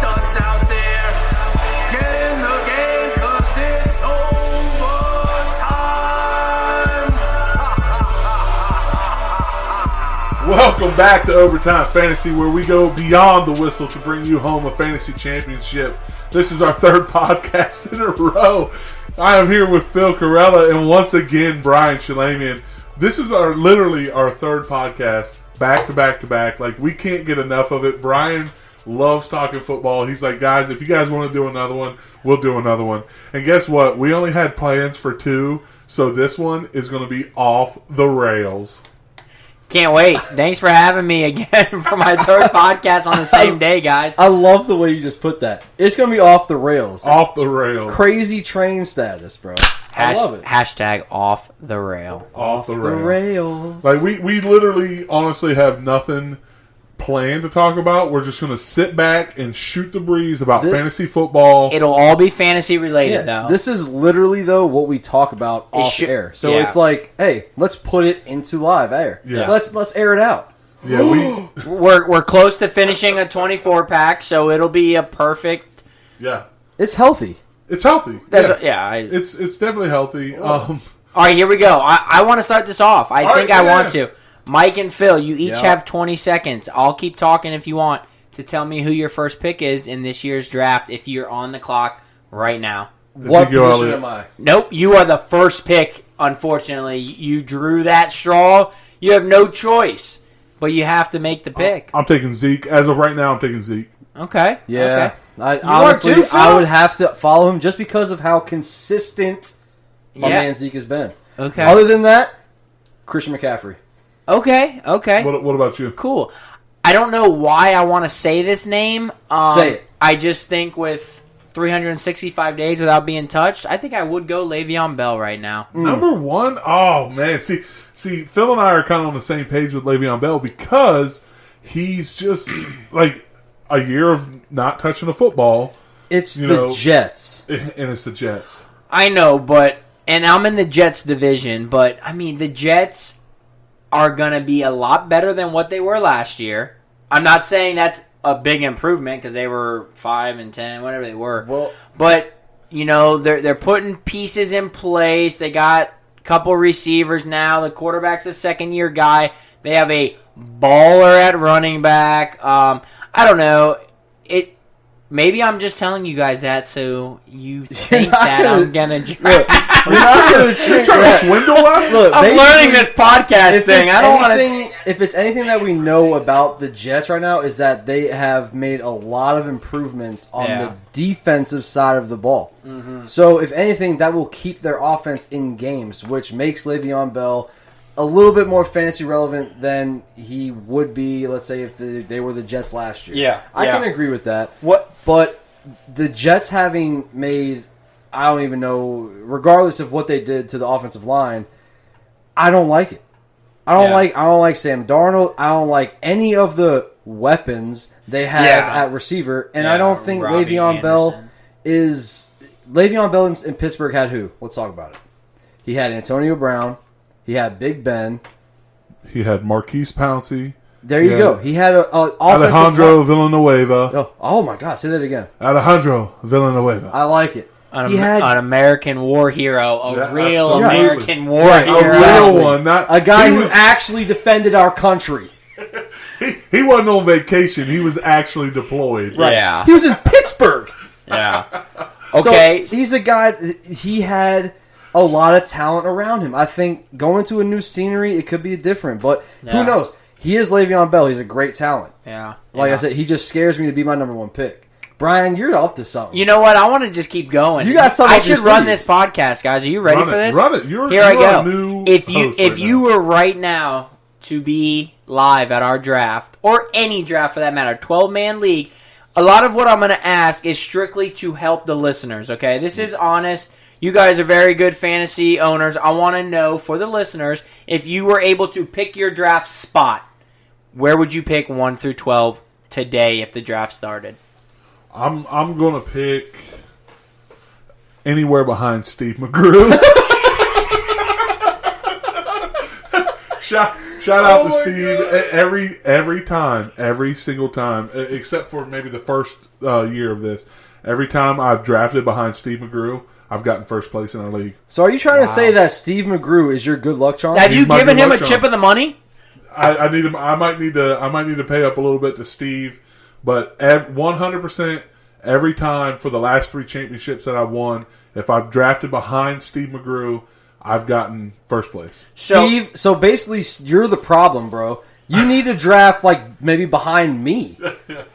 shots out there. Get in the game, 'cause it's overtime. Welcome back to Overtime Fantasy, where we go beyond the whistle to bring you home a fantasy championship. This is our third podcast in a row. I am here with Phil Carella and once again Brian Shalamian. This is literally our third podcast back to back to back. Like, we can't get enough of it. Brian loves talking football. He's like, guys, if you guys want to do another one, we'll do another one. And guess what? We only had plans for 2, so this one is going to be off the rails. Can't wait. Thanks for having me again for my third podcast on the same day, guys. I love the way you just put that. It's going to be off the rails. Off the rails. Crazy train status, bro. I love it. Hashtag off the rail. Off the The rails. rails. Like, we literally, honestly have nothing planned to talk about. We're just going to sit back and shoot the breeze about fantasy football. It'll all be fantasy related, though. This is literally, though, what we talk about off air. So it's like, hey, let's put it into live air. Yeah. Let's air it out. Yeah, we're close to finishing a 24-pack, so it'll be a perfect... Yeah. It's healthy. It's healthy. Yes. It's definitely healthy. All right, here we go. I want to start this off. I want to. Mike and Phil, you each have 20 seconds. I'll keep talking if you want to tell me who your first pick is in this year's draft if you're on the clock right now. What position am I? Nope, you are the first pick, unfortunately. You drew that straw. You have no choice, but you have to make the pick. I'm taking Zeke. As of right now, I'm taking Zeke. Okay. Yeah. Okay. Honestly, I would have to follow him just because of how consistent my man Zeke has been. Okay. Other than that, Christian McCaffrey. Okay. What about you? Cool. I don't know why I want to say this name. Say it. I just think with 365 days without being touched, I think I would go Le'Veon Bell right now. Number one? Oh, man. See, Phil and I are kind of on the same page with Le'Veon Bell because he's just like a year of not touching the football. It's the Jets. And it's the Jets. I know, and I'm in the Jets division, but, I mean, the Jets are going to be a lot better than what they were last year. I'm not saying that's a big improvement because they were 5-10, whatever they were. Well, but, you know, they're putting pieces in place. They got a couple receivers now. The quarterback's a second-year guy. They have a baller at running back. I don't know. Maybe I'm just telling you guys that so you think that I'm going to draft. You're not going to trying to swindle us? Look, I'm learning this podcast thing. I don't want to. If it's anything that we know about the Jets right now is that they have made a lot of improvements on the defensive side of the ball. Mm-hmm. So if anything, that will keep their offense in games, which makes Le'Veon Bell a little bit more fantasy relevant than he would be, let's say, if they were the Jets last year. Yeah, I can agree with that. What? But the Jets having made, I don't even know, regardless of what they did to the offensive line, I don't like it. I don't like Sam Darnold. I don't like any of the weapons they have at receiver, and I don't think Le'Veon Bell is. Le'Veon Bell in Pittsburgh had who? Let's talk about it. He had Antonio Brown. He had Big Ben. He had Marquise Pouncey. There you go. He had Alejandro Villanueva. Oh my God! Say that again. Alejandro Villanueva. I like it. An American war hero, real absolutely. American war hero, a real one, not a guy who actually defended our country. He wasn't on vacation. He was actually deployed. Right. Yeah, he was in Pittsburgh. Yeah. Okay, so he's a guy. He had a lot of talent around him. I think going to a new scenery, it could be different, but who knows? He is Le'Veon Bell. He's a great talent. Yeah. Like I said, he just scares me to be my number one pick. Brian, you're up to something. You know what? I want to just keep going. You got something. I should run this podcast, guys. Are you ready for this? Run it. Here I go. If you were right now to be live at our draft, or any draft for that matter, 12-man league, a lot of what I'm going to ask is strictly to help the listeners, okay? This is honest. You guys are very good fantasy owners. I want to know, for the listeners, if you were able to pick your draft spot, where would you pick 1 through 12 today if the draft started? I'm gonna pick anywhere behind Steve McGrew. Shout out to Steve. Every time, every single time, except for maybe the first year of this, every time I've drafted behind Steve McGrew, I've gotten first place in our league. So are you trying to say that Steve McGrew is your good luck charm? Have you given him a chip of the money? I need him. I might need to pay up a little bit to Steve, but 100% every time for the last 3 championships that I've won, if I've drafted behind Steve McGrew, I've gotten first place. Steve, so basically you're the problem, bro. You need to draft like maybe behind me.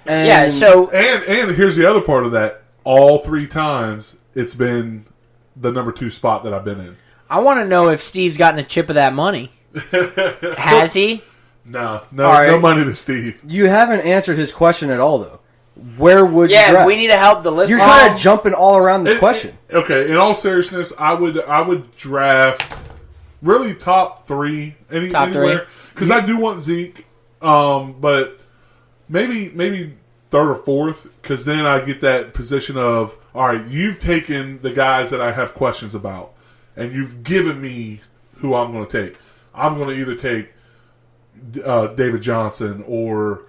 And Yeah, so And here's the other part of that. All 3 times it's been the number 2 spot that I've been in. I want to know if Steve's gotten a chip of that money. Has he? No right. money to Steve. you haven't answered his question at all, though. Where would you Yeah, draft? we need to help the listeners. You're kind of jumping all around this question. Okay, in all seriousness, I would draft really top 3 Top anywhere because I do want Zeke, but maybe 3rd or 4th because then I get that position of all right, you've taken the guys that I have questions about, and you've given me who I'm going to take. I'm going to either take David Johnson or.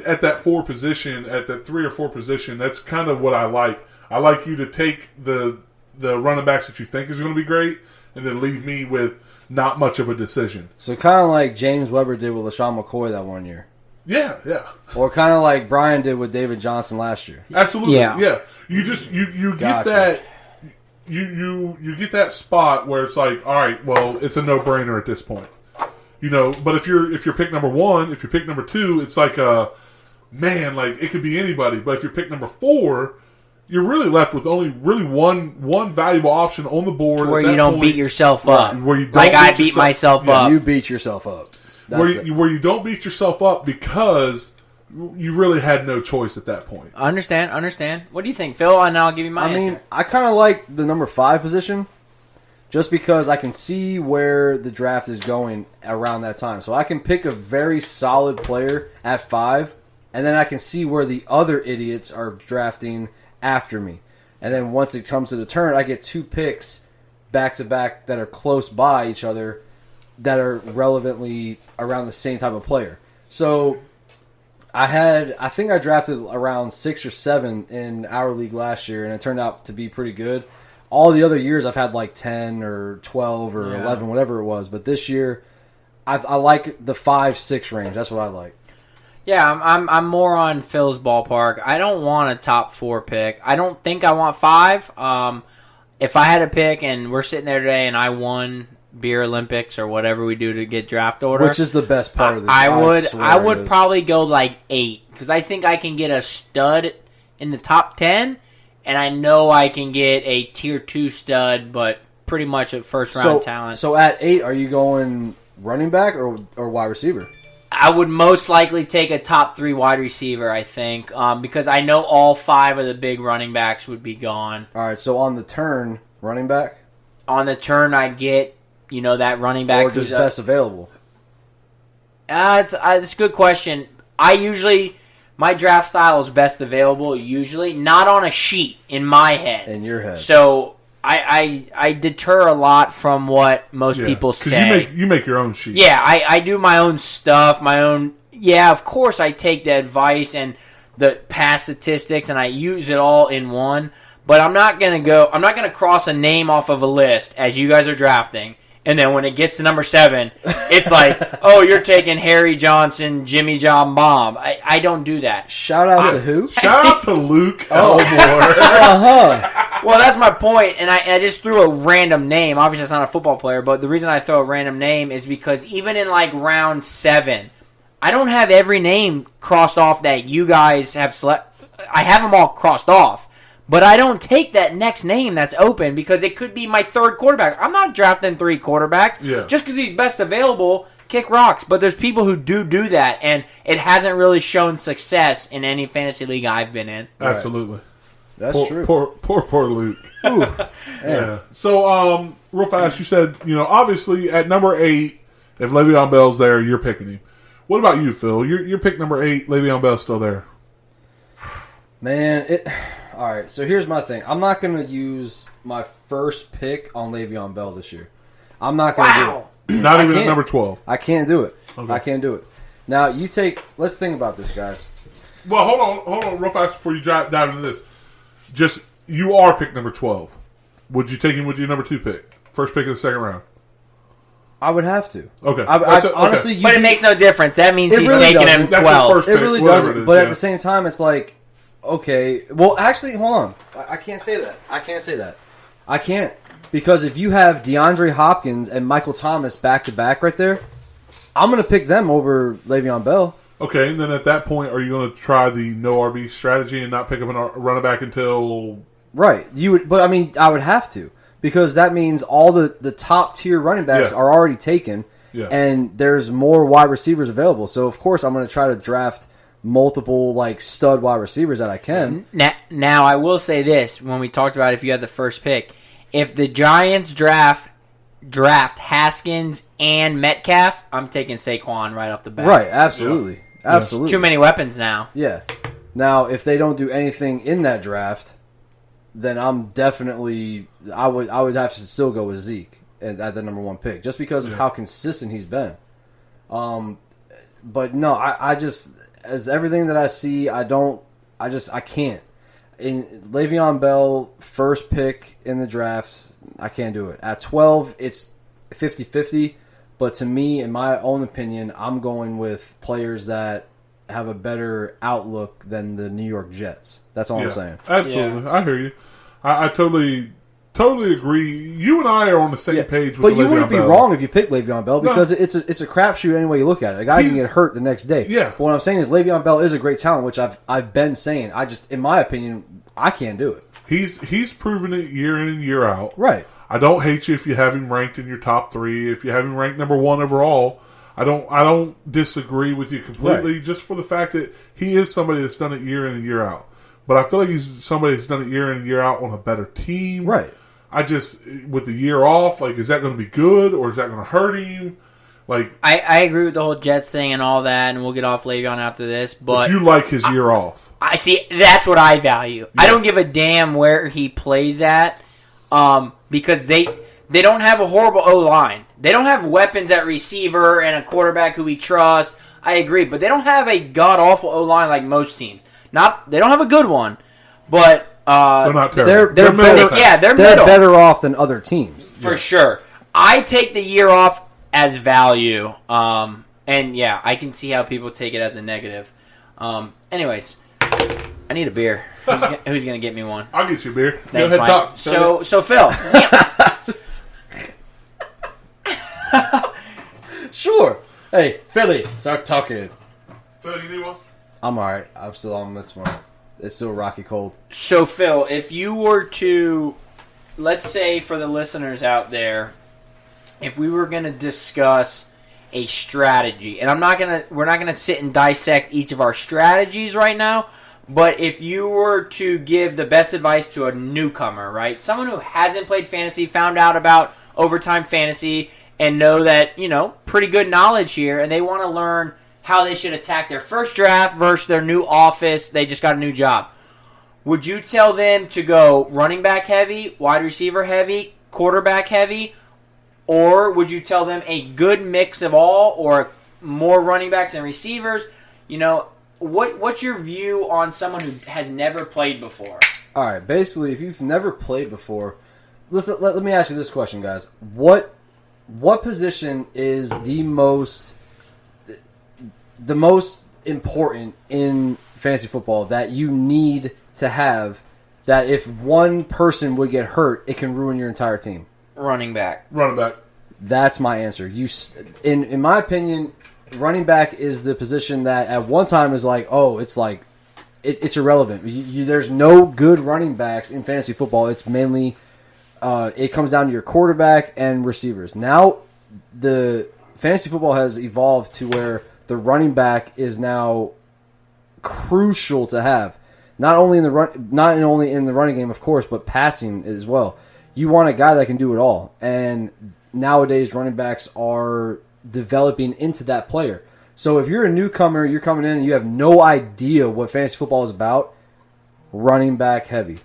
At that 4 position, at that 3 or 4 position, that's kind of what I like. I like you to take the running backs that you think is going to be great, and then leave me with not much of a decision. So kind of like James Weber did with LaShawn McCoy that one year. Yeah. Or kind of like Brian did with David Johnson last year. Absolutely. Yeah. Yeah. You just you get Gotcha. that you get that spot where it's like, all right, well, it's a no-brainer at this point. But if you're pick number 1, if you're pick number 2, it's like man, like it could be anybody. But if you're pick number 4, you're really left with only really one valuable option on the board. where at that you don't point, beat yourself up. Where you don't like I beat beat yourself- myself Yeah, up. You beat yourself up. That's where you don't beat yourself up because you really had no choice at that point. Understand. What do you think, Phil? And I'll give you my I mean, answer. I kind of like the number 5 position just because I can see where the draft is going around that time. So I can pick a very solid player at 5, and then I can see where the other idiots are drafting after me. And then once it comes to the turn, I get 2 picks back-to-back that are close by each other that are relevantly around the same type of player. So I think I drafted around 6 or 7 in our league last year, and it turned out to be pretty good. All the other years I've had like 10 or 12 or 11, whatever it was. But this year, I like the 5-6 range. That's what I like. Yeah, I'm more on Phil's ballpark. I don't want a top 4 pick. I don't think I want 5. If I had a pick and we're sitting there today and I won Beer Olympics or whatever we do to get draft order, Which is the best part of this. I would probably go like 8 because I think I can get a stud in the top 10, and I know I can get a tier 2 stud, but pretty much a first round talent. So at 8, are you going running back or wide receiver? I would most likely take a top 3 wide receiver, I think, because I know all 5 of the big running backs would be gone. All right, so on the turn, running back? On the turn, I'd get, that running back. Or just best available? It's a good question. My draft style is best available, usually. Not on a sheet, in my head. In your head. So I deter a lot from what most people say. You make your own sheet. Yeah, I do my own stuff, my own... Yeah, of course I take the advice and the past statistics and I use it all in one, but I'm not going to cross a name off of a list as you guys are drafting, and then when it gets to number 7, it's like, oh, you're taking Harry Johnson, Jimmy John Bomb. I don't do that. Shout out to who? Shout out to Luke Elmore. Well, that's my point, and I just threw a random name. Obviously, it's not a football player, but the reason I throw a random name is because even in like round 7, I don't have every name crossed off that you guys have selected. I have them all crossed off, but I don't take that next name that's open because it could be my 3rd quarterback. I'm not drafting 3 quarterbacks just because he's best available. Kick rocks, but there's people who do that, and it hasn't really shown success in any fantasy league I've been in. Absolutely. That's true. Poor Luke. Ooh, Yeah. So, real fast, you said, obviously at number 8, if Le'Veon Bell's there, you're picking him. What about you, Phil? Your pick number 8, Le'Veon Bell's still there. Man, all right, so here's my thing. I'm not going to use my first pick on Le'Veon Bell this year. I'm not going to do it. Not even at number 12. I can't do it. Okay. I can't do it. Now, let's think about this, guys. Well, hold on real fast before you dive into this. Just, you are pick number 12. Would you take him with your number 2 pick? First pick of the second round. I would have to. Okay. Honestly, but it makes no difference. That means he's really taking him That's 12. your first It pick, really whatever doesn't. it is, But yeah. at the same time, it's like, okay. Well, actually, hold on. I can't say that. I can't. Because if you have DeAndre Hopkins and Michael Thomas back-to-back right there, I'm going to pick them over Le'Veon Bell. Okay, and then at that point, are you going to try the no RB strategy and not pick up a running back until... Right. But I mean, I would have to. Because that means all the top-tier running backs are already taken. Yeah. And there's more wide receivers available. So, of course, I'm going to try to draft multiple stud wide receivers that I can. Now, I will say this. When we talked about if you had the first pick, if the Giants draft Haskins and Metcalf, I'm taking Saquon right off the bat. Right, absolutely. Yeah. Absolutely. Too many weapons now. Yeah. Now, if they don't do anything in that draft, then I'm definitely I would have to still go with Zeke at the number 1 pick just because of how consistent he's been. But no, I just as everything that I see, I can't. In Le'Veon Bell, first pick in the draft, I can't do it. At 12, it's 50-50, but to me, in my own opinion, I'm going with players that have a better outlook than the New York Jets. That's all I'm saying. Absolutely. I hear you. I totally agree. You and I are on the same page with But you Le'Veon wouldn't be Bell. wrong if you picked Le'Veon Bell because it's a crapshoot any way you look at it. A guy can get hurt the next day. Yeah. But what I'm saying is Le'Veon Bell is a great talent, which I've been saying. In my opinion, I can't do it. He's proven it year in and year out. Right. I don't hate you if you have him ranked in your top 3. If you have him ranked number 1 overall, I don't disagree with you completely. Right. Just for the fact that he is somebody that's done it year in and year out. But I feel like he's somebody that's done it year in and year out on a better team. Right. I just, with the year off, is that going to be good or is that going to hurt him? I agree with the whole Jets thing and all that, and we'll get off Le'Veon after this. But you like his year off. I see. That's what I value. Yeah. I don't give a damn where he plays at, because they don't have a horrible O-line. They don't have weapons at receiver and a quarterback who we trust. I agree, but they don't have a god-awful O-line like most teams. They don't have a good one, but they're not terrible. They're middle. Yeah, they're middle. Better off than other teams for sure. I take the year off as value, and yeah, I can see how people take it as a negative. Anyways, I need a beer. Who's gonna get me one? I'll get you a beer. Thanks, Go ahead, Mike. talk. So Phil. Sure. Hey, Philly, start talking. Phil, you need one? I'm all right. I'm still on this one. It's still rocky cold. So Phil, if you were to, let's say for the listeners out there, if we were going to discuss a strategy, and we're not gonna sit and dissect each of our strategies right now, but if you were to give the best advice to a newcomer, right, someone who hasn't played fantasy, found out about overtime fantasy, and know that pretty good knowledge here, and they want to learn how they should attack their first draft versus their new office, they just got a new job. Would you tell them to go running back heavy, wide receiver heavy, quarterback heavy, or would you tell them a good mix of all, or more running backs and receivers? What's your view on someone who has never played before? All right, basically, if you've never played before, listen. Let me ask you this question, guys. What position is the most important in fantasy football that you need to have, that if one person would get hurt, it can ruin your entire team? Running back. Running back. That's my answer. In my opinion, running back is the position that at one time is it's irrelevant. There's no good running backs in fantasy football. It's mainly it comes down to your quarterback and receivers. Now the fantasy football has evolved to where the running back is now crucial to have. Not only in the running game, of course, but passing as well. You want a guy that can do it all. And nowadays, running backs are developing into that player. So if you're a newcomer, you're coming in and you have no idea what fantasy football is about, running back heavy.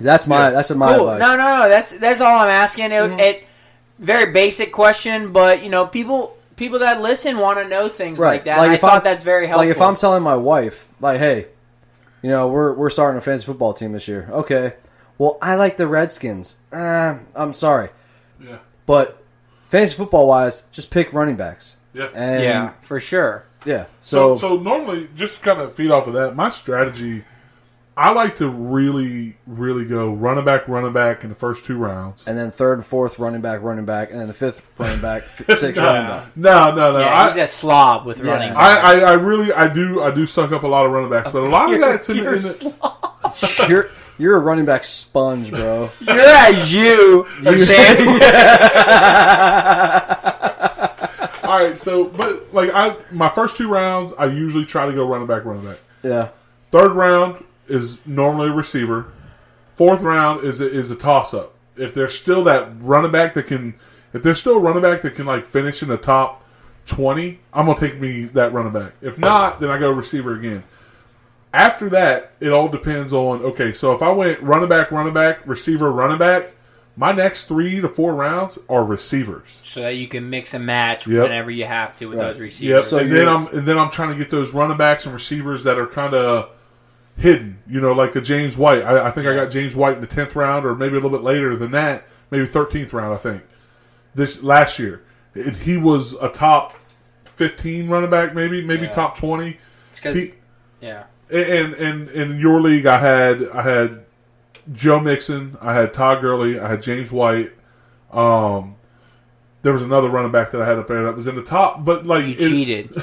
That's my advice. No. That's all I'm asking. very basic question, but people that listen want to know things like that. Like I thought that's very helpful. Like if I'm telling my wife, like, hey, we're starting a fantasy football team this year. Okay, well, I like the Redskins. I'm sorry, but fantasy football wise, just pick running backs. Yeah, for sure. Yeah. So normally, just kind of feed off of that, my strategy, I like to really, really go running back in the first 2 rounds. And then third and fourth running back, and then the fifth running back, sixth running back. No. Yeah, he's a slob with running back. I do suck up a lot of running backs, but a lot of that's in the You're a running back sponge, bro. You're as you sandwich. All right, so but like my first 2 rounds, I usually try to go running back. Yeah. Third round is normally a receiver. Fourth round is a toss up. If there's still that running back that can, like finish in the top 20, I'm gonna take me that running back. If not, then I go receiver again. After that, it all depends on, okay, so if I went running back, receiver, running back, my next 3 to 4 rounds are receivers. So that you can mix and match whenever you have to with those receivers. Yep. So and then I'm trying to get those running backs and receivers that are kind of hidden, like a James White. I think I got James White in the 10th round, or maybe a little bit later than that, maybe 13th round, I think, this last year. And he was a top 15 running back, maybe top 20. It's because, And in your league, I had Joe Mixon, I had Todd Gurley, I had James White. There was another running back that I had up there that was in the top, but like you cheated.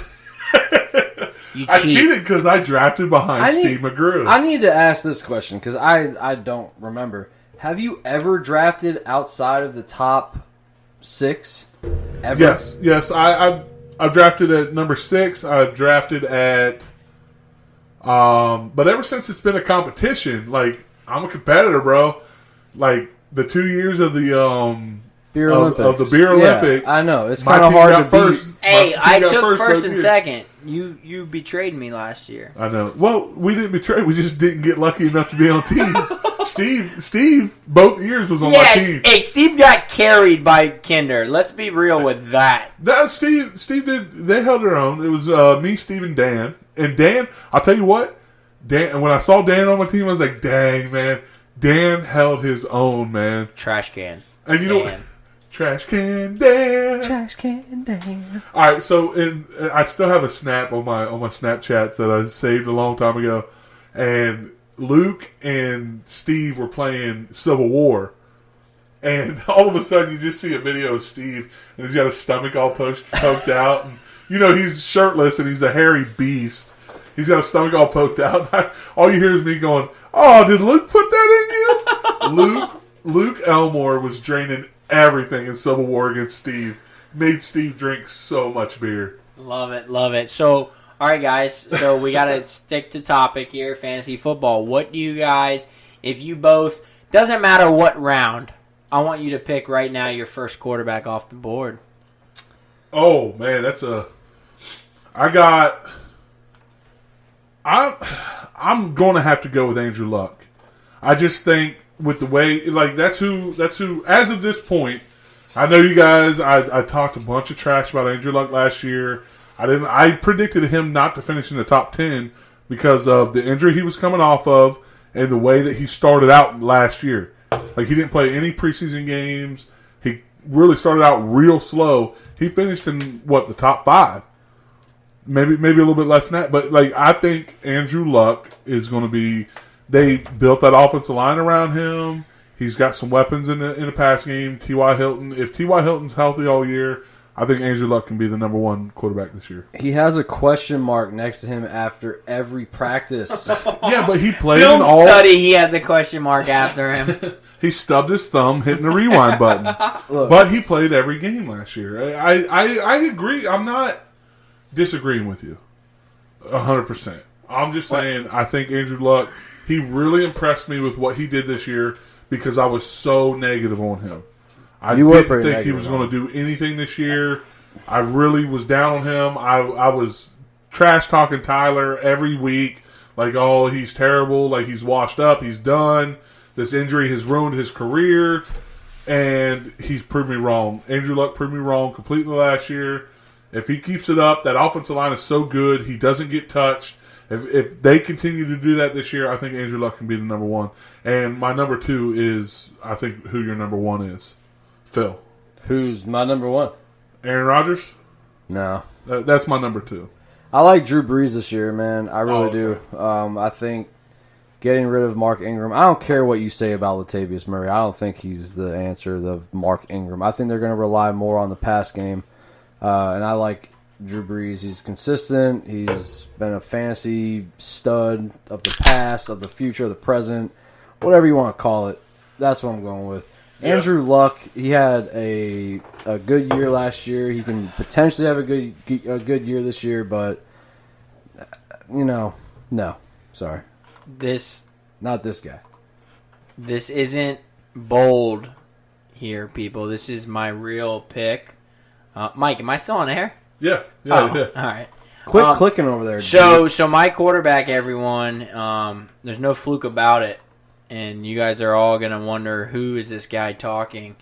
I cheated because I drafted behind Steve McGrew. I need to ask this question because I don't remember. Have you ever drafted outside of the top 6? Ever? Yes. I've drafted at number 6. I've drafted at, but ever since it's been a competition, like I'm a competitor, bro. Like the 2 years of the Beer Olympics. Of the Beer Olympics. I know. It's kind of hard to beat. Hey, I took first and second. You betrayed me last year. I know. Well, we didn't betray. We just didn't get lucky enough to be on teams. Steve, both years was on my team. Hey, Steve got carried by Kinder. Let's be real with that. Steve did. They held their own. It was me, Steve, and Dan. And Dan, I'll tell you what. Dan. When I saw Dan on my team, I was like, dang, man. Dan held his own, man. Trash can. And you know what? Trash can Dan. All right, so I still have a snap on my Snapchats that I saved a long time ago, and Luke and Steve were playing Civil War, and all of a sudden you just see a video of Steve, and he's got his stomach all poked out, and he's shirtless and he's a hairy beast. He's got his stomach all poked out. All you hear is me going, "Oh, did Luke put that in you?" Luke Elmore was draining everything in Civil War against Steve. Made Steve drink so much beer. Love it. So, all right, guys. So we got to stick to topic here, fantasy football. What do you guys, if you both, doesn't matter what round, I want you to pick right now your first quarterback off the board. Oh, man, I'm going to have to go with Andrew Luck. I just think with the way, like, that's who, as of this point, I know you guys, I talked a bunch of trash about Andrew Luck last year. I predicted him not to finish in the top 10 because of the injury he was coming off of and the way that he started out last year. Like, he didn't play any preseason games. He really started out real slow. He finished in, the top 5. Maybe a little bit less than that. But, like, I think Andrew Luck is going to be... They built that offensive line around him. He's got some weapons in the pass game. T.Y. Hilton. If T.Y. Hilton's healthy all year, I think Andrew Luck can be the number 1 quarterback this year. He has a question mark next to him after every practice. Yeah, but he played in all... study, he has a question mark after him. He stubbed his thumb hitting the rewind button. But he played every game last year. I agree. I'm not disagreeing with you 100%. I'm just saying I think Andrew Luck... He really impressed me with what he did this year because I was so negative on him. I didn't think he was going to do anything this year. I really was down on him. I was trash-talking Tyler every week. Like, oh, he's terrible. Like, he's washed up. He's done. This injury has ruined his career. and he's proved me wrong. Andrew Luck proved me wrong completely last year. If he keeps it up, that offensive line is so good. He doesn't get touched. If they continue to do that this year, I think Andrew Luck can be the number one. And my number two is, I think, who your number one is. Phil. Who's my number one? Aaron Rodgers? No. That's my number two. I like Drew Brees this year, man. I really do. I think getting rid of Mark Ingram. I don't care what you say about Latavius Murray. I don't think he's the answer to Mark Ingram. I think they're going to rely more on the pass game. And I like Drew Brees. He's consistent. He's been a fantasy stud of the past, of the future, of the present, whatever you want to call it. That's what I'm going with. Yeah. Andrew Luck, he had a good year last year. He can potentially have a good year this year, but no, sorry. Not this guy. This isn't bold here, people. This is my real pick. Mike, am I still on air? Yeah. All right. Quit clicking over there. So my quarterback, everyone. There's no fluke about it, and you guys are all gonna wonder who is this guy talking.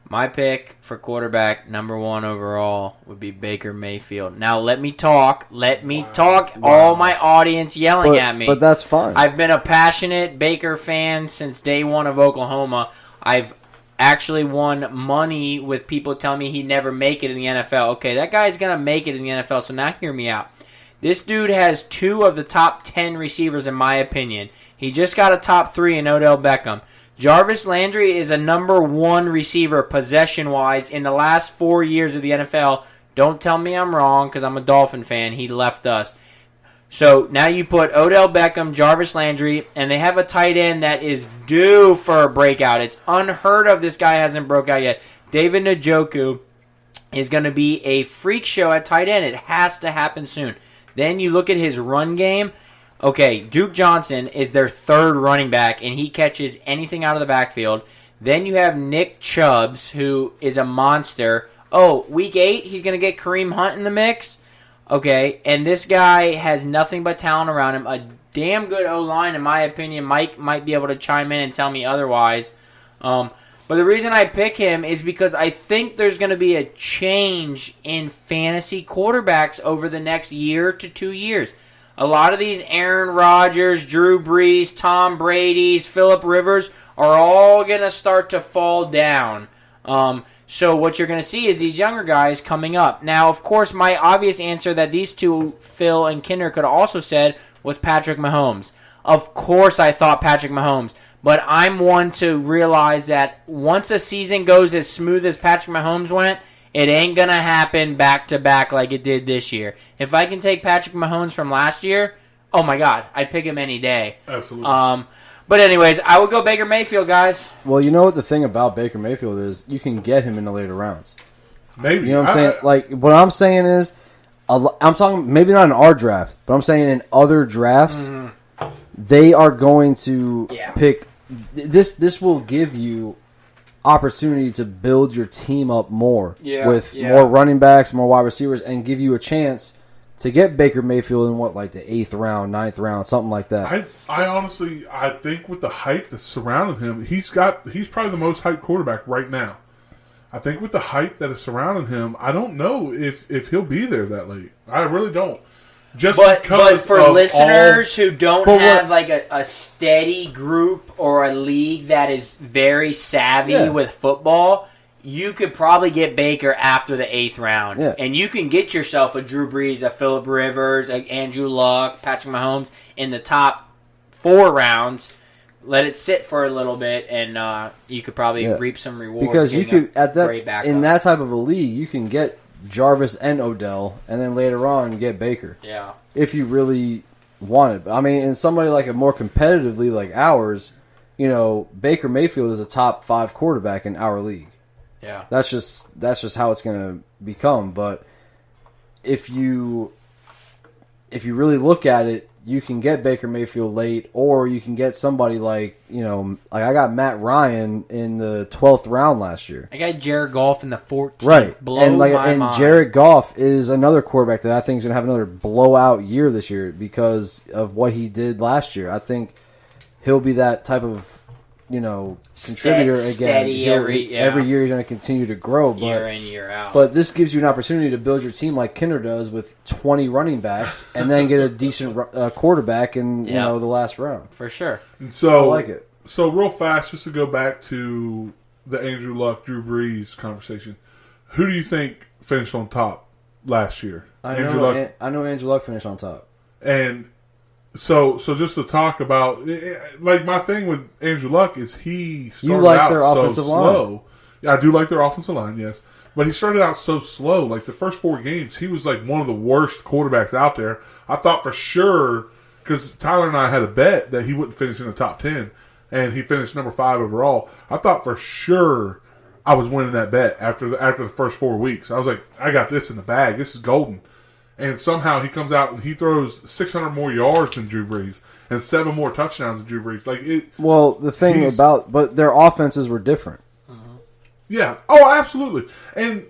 My pick for quarterback, number one overall, would be Baker Mayfield. Now let me talk. Wow. All my audience yelling at me. But that's fine. I've been a passionate Baker fan since day one of Oklahoma. I've actually won money with people telling me he'd never make it in the NFL. Okay, that guy's going to make it in the NFL, so now hear me out. This dude has 2 of the top 10 receivers in my opinion. He just got a top 3 in Odell Beckham. Jarvis Landry is a number 1 receiver possession-wise in the last 4 years of the NFL. Don't tell me I'm wrong because I'm a Dolphin fan. He left us. So now you put Odell Beckham, Jarvis Landry, and they have a tight end that is due for a breakout. It's unheard of this guy hasn't broke out yet. David Njoku is going to be a freak show at tight end. It has to happen soon. Then you look at his run game. Okay, Duke Johnson is their 3rd running back, and he catches anything out of the backfield. Then you have Nick Chubbs, who is a monster. Oh, week 8, he's going to get Kareem Hunt in the mix. Okay, and this guy has nothing but talent around him. A damn good O-line, in my opinion. Mike might be able to chime in and tell me otherwise. But the reason I pick him is because I think there's going to be a change in fantasy quarterbacks over the next year to 2 years. A lot of these Aaron Rodgers, Drew Brees, Tom Brady's, Phillip Rivers are all going to start to fall down. So what you're going to see is these younger guys coming up. Now, of course, my obvious answer that these two, Phil and Kinder, could have also said was Patrick Mahomes. Of course I thought Patrick Mahomes. But I'm one to realize that once a season goes as smooth as Patrick Mahomes went, it ain't going to happen back-to-back like it did this year. If I can take Patrick Mahomes from last year, oh my God, I'd pick him any day. Absolutely. But anyways, I would go Baker Mayfield, guys. Well, you know what the thing about Baker Mayfield is? You can get him in the later rounds. Maybe. You know what I'm saying? Like, what I'm saying is, I'm talking maybe not in our draft, but I'm saying in other drafts, they are going to pick. This will give you opportunity to build your team up more with more running backs, more wide receivers, and give you a chance to get Baker Mayfield in the 8th round, 9th round, something like that. I honestly think with the hype that's surrounding him, he's probably the most hyped quarterback right now. I think with the hype that is surrounding him, I don't know if he'll be there that late. I really don't. But for listeners who don't have a steady group or a league that is very savvy with football, you could probably get Baker after the 8th round. Yeah. And you can get yourself a Drew Brees, a Phillip Rivers, a Andrew Luck, Patrick Mahomes in the top 4 rounds. Let it sit for a little bit, and you could probably reap some rewards. Because you could that type of a league, you can get Jarvis and Odell, and then later on get Baker. Yeah. If you really want it. I mean, in somebody like a more competitive league like ours, Baker Mayfield is a top 5 quarterback in our league. Yeah. That's just how it's going to become. But if you really look at it, you can get Baker Mayfield late, or you can get somebody like I got Matt Ryan in the 12th round last year. I got Jared Goff in the 14th. Right. And Jared Goff is another quarterback that I think is going to have another blowout year this year because of what he did last year. I think he'll be that type of contributor again. Steady every year he's going to continue to grow. But, year in, year out. But this gives you an opportunity to build your team like Kinder does with 20 running backs and then get a decent quarterback in the last round. For sure. And so, I like it. So real fast, just to go back to the Andrew Luck, Drew Brees conversation, who do you think finished on top last year? I know Andrew Luck finished on top. And so just to talk about, like, my thing with Andrew Luck is he started out their so offensive slow. line. Yeah, I do like their offensive line, yes. But he started out so slow. Like, the first 4 games, he was, like, one of the worst quarterbacks out there. I thought for sure, because Tyler and I had a bet that he wouldn't finish in the top 10, and he finished number 5 overall. I thought for sure I was winning that bet after the first 4 weeks. I was like, I got this in the bag. This is golden. And somehow he comes out and he throws 600 more yards than Drew Brees and 7 more touchdowns than Drew Brees. But their offenses were different. Yeah. Oh, absolutely. And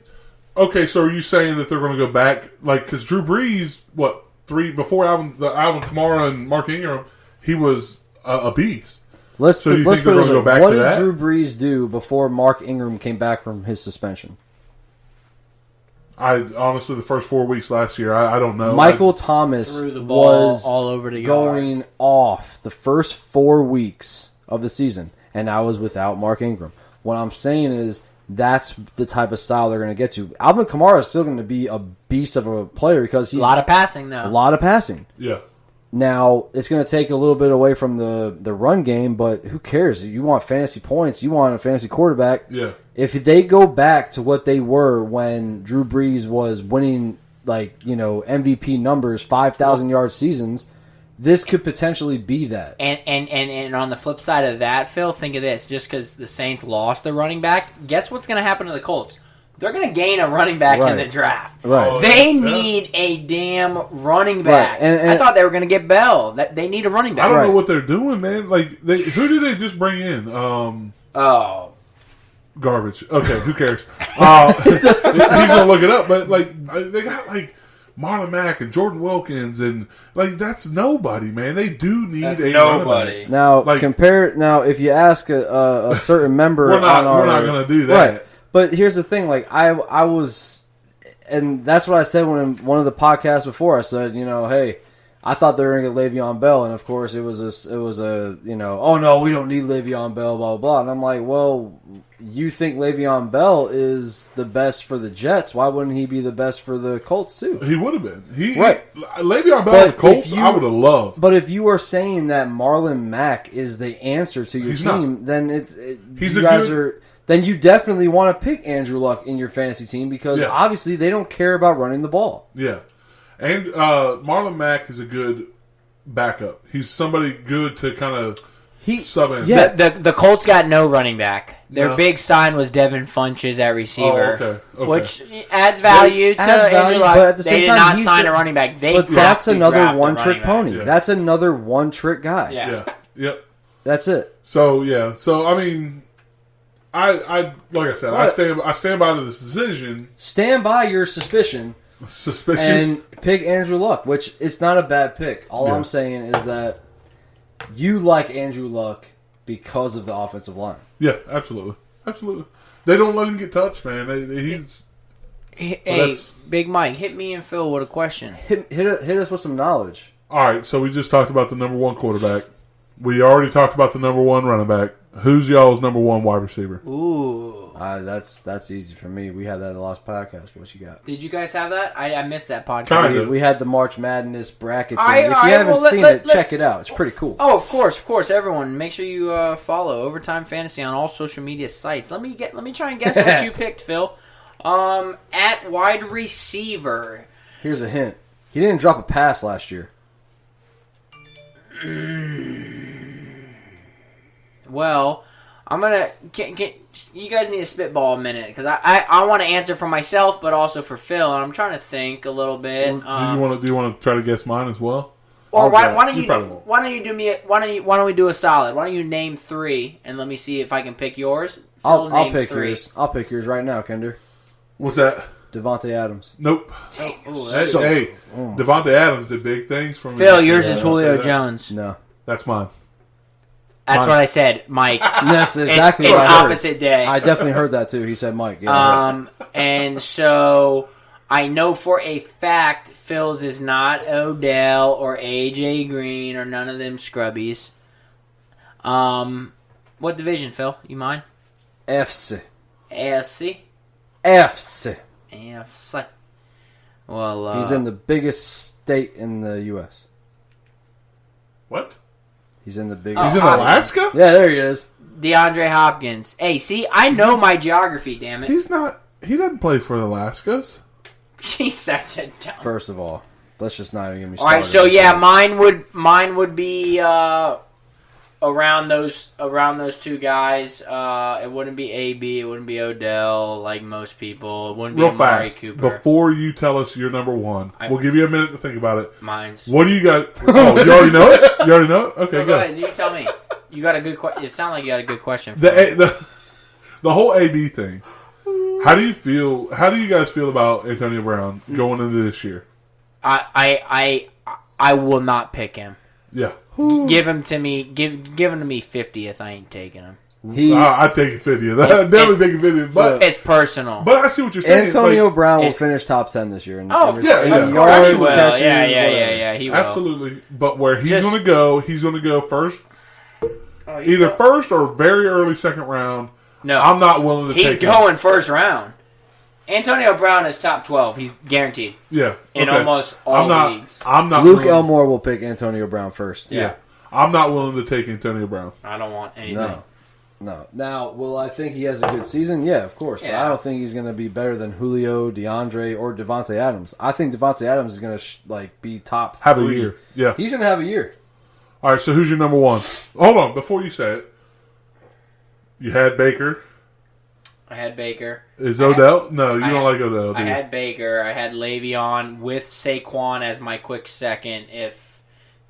okay, so are you saying that they're going to go back, like, because Drew Brees, before Alvin Kamara and Mark Ingram, he was a beast. Let's put it this way. What did Drew Brees do before Mark Ingram came back from his suspension? Honestly, the first 4 weeks last year, I don't know. Michael Thomas threw the ball was all over the going yard. off the first 4 weeks of the season, and I was without Mark Ingram. What I'm saying is that's the type of style they're going to get to. Alvin Kamara is still going to be a beast of a player because he's a lot of passing, though. A lot of passing. Yeah. Now, it's going to take a little bit away from the run game, but who cares? You want fantasy points. You want a fantasy quarterback. Yeah. If they go back to what they were when Drew Brees was winning, MVP numbers, 5,000-yard seasons, this could potentially be that. And on the flip side of that, Phil, think of this. Just because the Saints lost their running back, guess what's going to happen to the Colts? They're going to gain a running back in the draft. Right. They need a damn running back. Right. And I thought they were going to get Bell. They need a running back. I don't know what they're doing, man. Like, who did they just bring in? Garbage. Okay, who cares? He's gonna look it up, but they got Marlon Mack and Jordan Wilkins, and that's nobody, man. They do need a nobody. Running back. Now, if you ask a certain member, we're not gonna do that. Right. But here's the thing: I was, and that's what I said when in one of the podcasts before. I said, hey, I thought they were going to get Le'Veon Bell, and of course it was oh no, we don't need Le'Veon Bell, blah, blah, blah. And I'm like, well, you think Le'Veon Bell is the best for the Jets? Why wouldn't he be the best for the Colts too? He would have been. But Le'Veon Bell and the Colts, I would have loved. But if you are saying that Marlon Mack is the answer to your team, then then you definitely want to pick Andrew Luck in your fantasy team because obviously they don't care about running the ball. Yeah. And Marlon Mack is a good backup. He's somebody good to kind of sub in. Yeah. The Colts got no running back. Their big sign was Devin Funches at receiver, which adds value to Andrew Luck. But at the same they did time, not sign a running back. That's another one-trick pony. Yeah. That's another one-trick guy. Yeah. Yep. That's it. So I mean, I like I said, I stand by the decision. Stand by your suspicion. And pick Andrew Luck, which it's not a bad pick. All I'm saying is that you like Andrew Luck because of the offensive line. Yeah, absolutely. They don't let him get touched, man. Hey, Big Mike, hit me and Phil with a question. Hit us with some knowledge. All right, so we just talked about the number 1 quarterback. We already talked about the number 1 running back. Who's y'all's number 1 wide receiver? Ooh. That's easy for me. We had that in the last podcast. What you got? Did you guys have that? I missed that podcast. We had the March Madness bracket thing. If you haven't seen it, check it out. It's pretty cool. Oh, of course. Everyone, make sure you follow Overtime Fantasy on all social media sites. Let me try and guess what you picked, Phil. At wide receiver. Here's a hint. He didn't drop a pass last year. Well, I'm gonna. You guys need to spitball a minute because I want to answer for myself, but also for Phil, and I'm trying to think a little bit. Do you want to try to guess mine as well? Or why don't we do a solid? Why don't you name 3 and let me see if I can pick yours? I'll pick 3. yours. I'll pick yours right now, Kinder. What's that? Devontae Adams. Nope. Devontae Adams did big things for me. Phil, yours is Julio Jones. No. That's mine. That's what I said, Mike. That's exactly it's what I heard. opposite day. I definitely heard that too. He said Mike. Yeah. And so I know for a fact Phil's is not Odell or AJ Green or none of them scrubbies. What division, Phil? You mind? FC. AFC? FC. AFC. Well, he's in the biggest state in the U.S. What? He's in the biggest. He's in Alaska? Yeah, there he is. DeAndre Hopkins. Hey, see, I know my geography, damn it. He's not. He doesn't play for the Alaskas. He's such a dumb. First of all, let's just not even get me All started. right, so yeah, mine would be around those two guys. It wouldn't be AB. It wouldn't be Odell like most people. It wouldn't be Real Amari fast, Cooper. before you tell us your number one, we'll give you a minute to think about it. Mine's. What do you got? Oh, you already know it? You already know it? Okay, No, go. go ahead. You tell me. You got a good question. It sounded like you got a good question. The whole AB thing. How do you feel? How do you guys feel about Antonio Brown going into this year? I will not pick him. Yeah. Give him to me. Give him to me 50th. I ain't taking him. I'd take 50. I'd definitely take 50. But It's personal. But I see what you're saying. Antonio like, Brown will finish top 10 this year. Yeah, of yards, course he will. catches, Yeah, he will. absolutely. But where he's Just- going to go first, Oh, either first or very early second round. No, I'm not willing to he's take him. going first round. Antonio Brown is top 12. He's guaranteed Yeah. in okay. almost all leagues. I'm not. Luke willing, Elmore will pick Antonio Brown first. Yeah. I'm not willing to take Antonio Brown. I don't want anything. No. Now, will I think he has a good season? Yeah, of course. But Yeah. I don't think he's going to be better than Julio, DeAndre, or Devontae Adams. I think Devontae Adams is going to be top Have 3. a year. Yeah. He's going to have a year. All right. So who's your number one? Hold on. Before you say it, you had Baker. I had Baker. Is Odell? No, you I don't had- like Odell, do I you? had Baker. I had Le'Veon with Saquon as my quick second if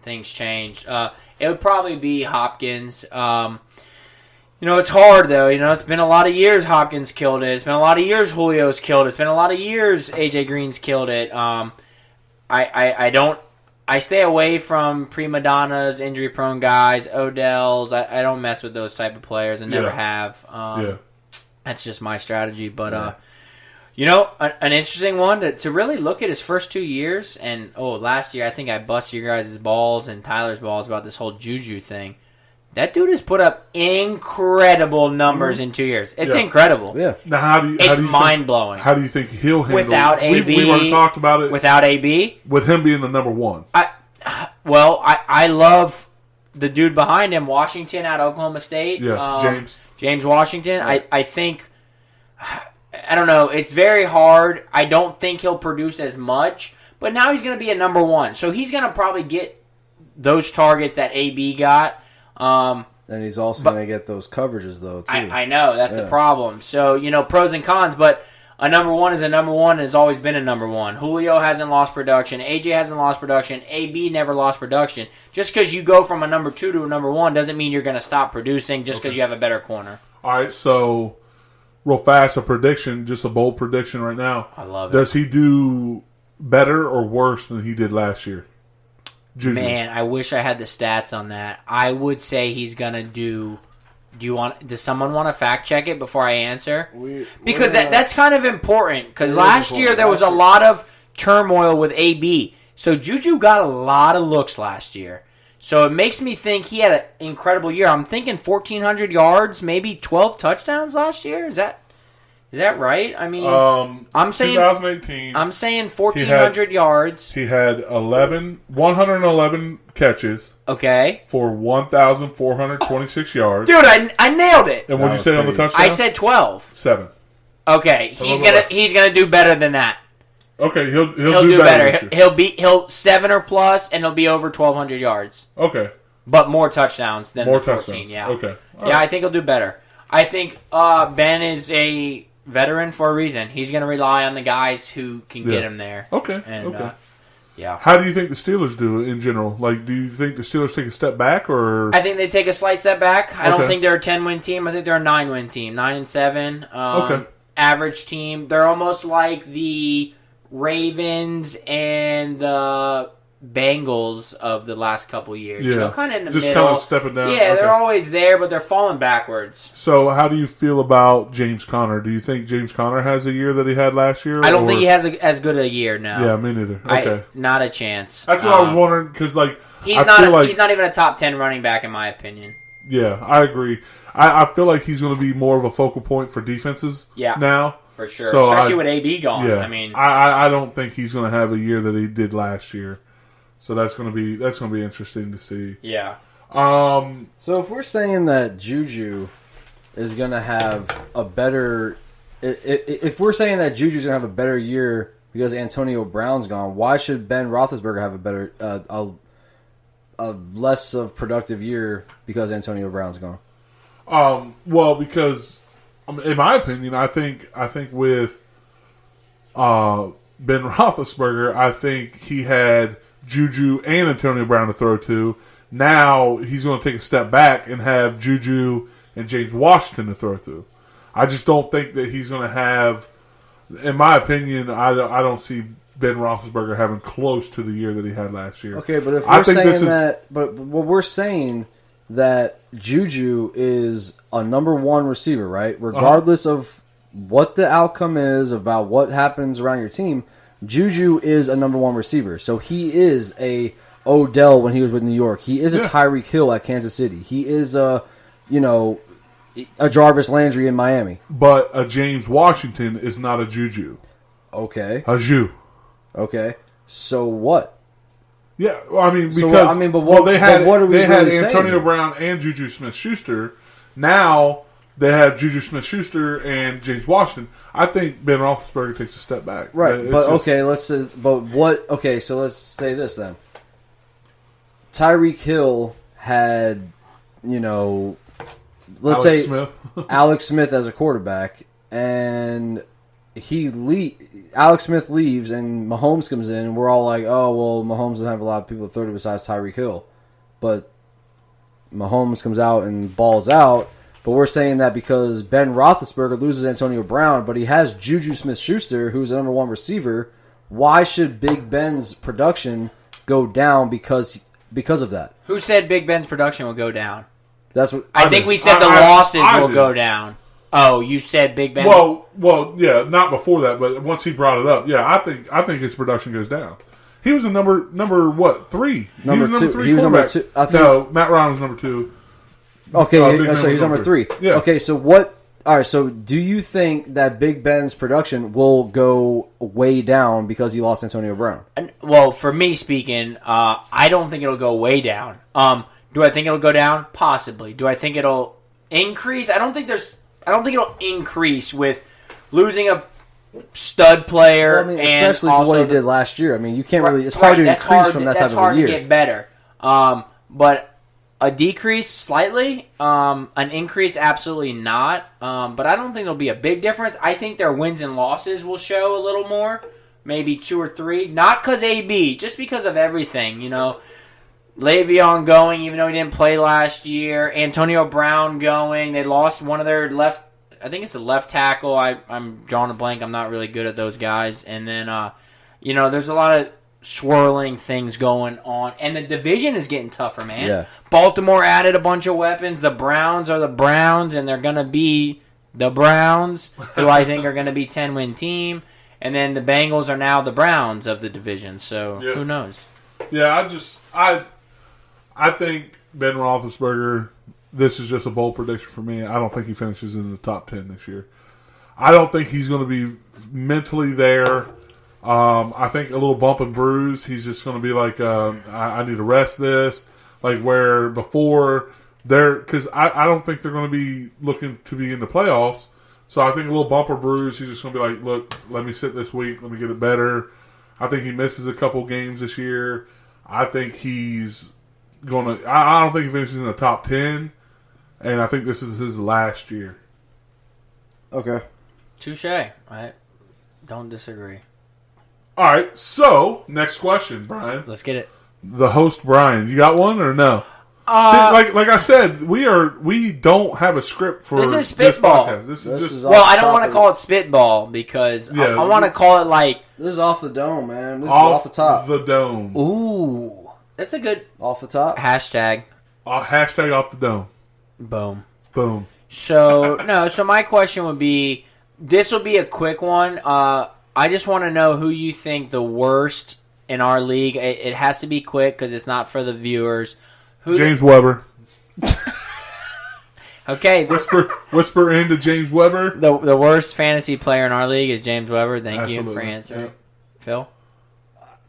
things change. It would probably be Hopkins. It's hard though. It's been a lot of years Hopkins killed it. It's been a lot of years Julio's killed it. It's been a lot of years AJ Green's killed it. I stay away from prima donnas, injury prone guys, Odells. I don't mess with those type of players and never have. That's just my strategy. But an interesting one to really look at his first 2 years. And last year I think I busted your guys' balls and Tyler's balls about this whole Juju thing. That dude has put up incredible numbers in 2 years. It's incredible. Yeah. Now, how do you? It's mind-blowing. How do you think he'll handle Without it? AB, We've already talked about it. Without AB, with him being the number one. I love the dude behind him, Washington out of Oklahoma State. Yeah, James Washington. Right. I think, I don't know, it's very hard. I don't think he'll produce as much, but now he's going to be a number one. So he's going to probably get those targets that AB got. And he's also going to get those coverages, though, too. I know. That's the problem. So, pros and cons, but a number one is a number one and has always been a number one. Julio hasn't lost production. AJ hasn't lost production. AB never lost production. Just because you go from a number two to a number one doesn't mean you're going to stop producing just because you have a better corner. All right, so real fast, a prediction, just a bold prediction right now. I love it. Does he do better or worse than he did last year? Juju. Man, I wish I had the stats on that. I would say he's going to do... Does someone want to fact check it before I answer? Because that's kind of important. Because last year there was a lot of turmoil with AB. So Juju got a lot of looks last year. So it makes me think he had an incredible year. I'm thinking 1,400 yards, maybe 12 touchdowns last year. Is that right? I mean, I'm saying 2018. I'm saying 1,400 yards. He had 111 catches. Okay. For 1,426 yards. Dude, I nailed it. And what did you say on the touchdown? I said 12. 7. Okay, he's gonna do better than that. Okay, he'll do better. He'll 7 or plus, and he'll be over 1,200 yards. Okay, but more touchdowns than more 14. Touchdowns. Yeah. Okay. All right. I think he'll do better. I think Ben is a veteran for a reason. He's gonna rely on the guys who can get him there. Okay. And, yeah. How do you think the Steelers do in general? Like, do you think the Steelers take a step back, or? I think they take a slight step back. I don't think they're a 10-win team. I think they're a 9-win team, 9-7. Okay. Average team. They're almost like the Ravens and the Bengals of the last couple years. Yeah, kind of in the just middle. kind of stepping down. Yeah, Okay. they're always there, but they're falling backwards. So, how do you feel about James Conner? Do you think James Conner has a year that he had last year? I don't think he has as good a year now. Yeah, me neither. Okay, not a chance. that's what I was wondering because, like, he's I not. feel like He's not even a top 10 running back in my opinion. yeah, I agree. I feel like he's going to be more of a focal point for defenses. Yeah. Now. For sure, So especially with AB gone. Yeah, I mean, I don't think he's going to have a year that he did last year. So that's going to be interesting to see. yeah. So if we're saying that Juju is going to have a better, if we're saying that Juju's going to have a better year because Antonio Brown's gone, why should Ben Roethlisberger have a better, a less of productive year because Antonio Brown's gone? Well, because in my opinion, I think with Ben Roethlisberger, I think he had Juju and Antonio Brown to throw to. Now he's going to take a step back and have Juju and James Washington to throw to. I just don't think that he's going to have. In my opinion, I don't see Ben Roethlisberger having close to the year that he had last year. Okay, but if we're saying that, but we're saying that Juju is a number one receiver, right? Regardless of what the outcome is about what happens around your team, Juju is a number one receiver. So he is a Odell when he was with New York. He is a Tyreek Hill at Kansas City. He is a Jarvis Landry in Miami. But a James Washington is not a Juju. Okay. A Ju. Okay. So what? Yeah, well, I mean, because they had Antonio Brown and Juju Smith-Schuster. Now they have Juju Smith-Schuster and James Washington. I think Ben Roethlisberger takes a step back. Right, let's say, so let's say this then. Tyreek Hill had, Alex Smith as a quarterback, and Alex Smith leaves, and Mahomes comes in, and we're all like, oh, well, Mahomes doesn't have a lot of people to throw to besides Tyreek Hill. But Mahomes comes out and balls out, but we're saying that because Ben Roethlisberger loses Antonio Brown, but he has Juju Smith-Schuster, who's the number one receiver, why should Big Ben's production go down because of that? Who said Big Ben's production will go down? That's what I think we said the losses will go down. Oh, you said Big Ben. Well, yeah, not before that, but once he brought it up, yeah, I think his production goes down. He was a number what 3? Number he was 2. Number 3 he was number 2. I think, no, Matt Ryan was number 2. Okay, so he's number 3. Yeah. Okay, so what? All right, so do you think that Big Ben's production will go way down because he lost Antonio Brown? Well, for me speaking, I don't think it'll go way down. Do I think it'll go down? Possibly. Do I think it'll increase? I don't think it'll increase with losing a stud player, well, and especially also for what he did last year. I mean, you can't really. It's right, hard to increase from that type of a year. That's hard to get better. But a decrease slightly, an increase absolutely not. But I don't think it'll be a big difference. I think their wins and losses will show a little more, maybe 2 or 3. Not because AB, just because of everything. Le'Veon going, even though he didn't play last year. Antonio Brown going. They lost one of their left. I think it's the left tackle. I'm drawing a blank. I'm not really good at those guys. And then, there's a lot of swirling things going on. And the division is getting tougher, man. Yeah. Baltimore added a bunch of weapons. The Browns are the Browns, and they're going to be the Browns, who I think are going to be 10-win team. And then the Bengals are now the Browns of the division. So, Who knows? Yeah, I think Ben Roethlisberger, this is just a bold prediction for me. I don't think he finishes in the top 10 this year. I don't think he's going to be mentally there. I think a little bump and bruise. He's just going to be like, I need to rest this. Like where before, because I don't think they're going to be looking to be in the playoffs. So I think a little bump or bruise, he's just going to be like, look, let me sit this week. Let me get it better. I think he misses a couple games this year. I think he's going to. I don't think he finishes in the top 10, and I think this is his last year. Okay. Touche. I don't disagree. All right. So next question, Brian. Let's get it. The host, Brian. You got one or no? like I said, we don't have a script for this is spitball. podcast. This is just well, I don't want to call it spitball because I want to call it like this is off the dome, man. This is off the top. The dome. Ooh, that's a good off the top hashtag. Hashtag off the dome. Boom. Boom. So so my question would be, this will be a quick one. I just want to know who you think the worst in our league. It has to be quick because it's not for the viewers. James Weber. Okay. Whisper into James Weber. The worst fantasy player in our league is James Weber. Thank you for answering. Yeah. Phil?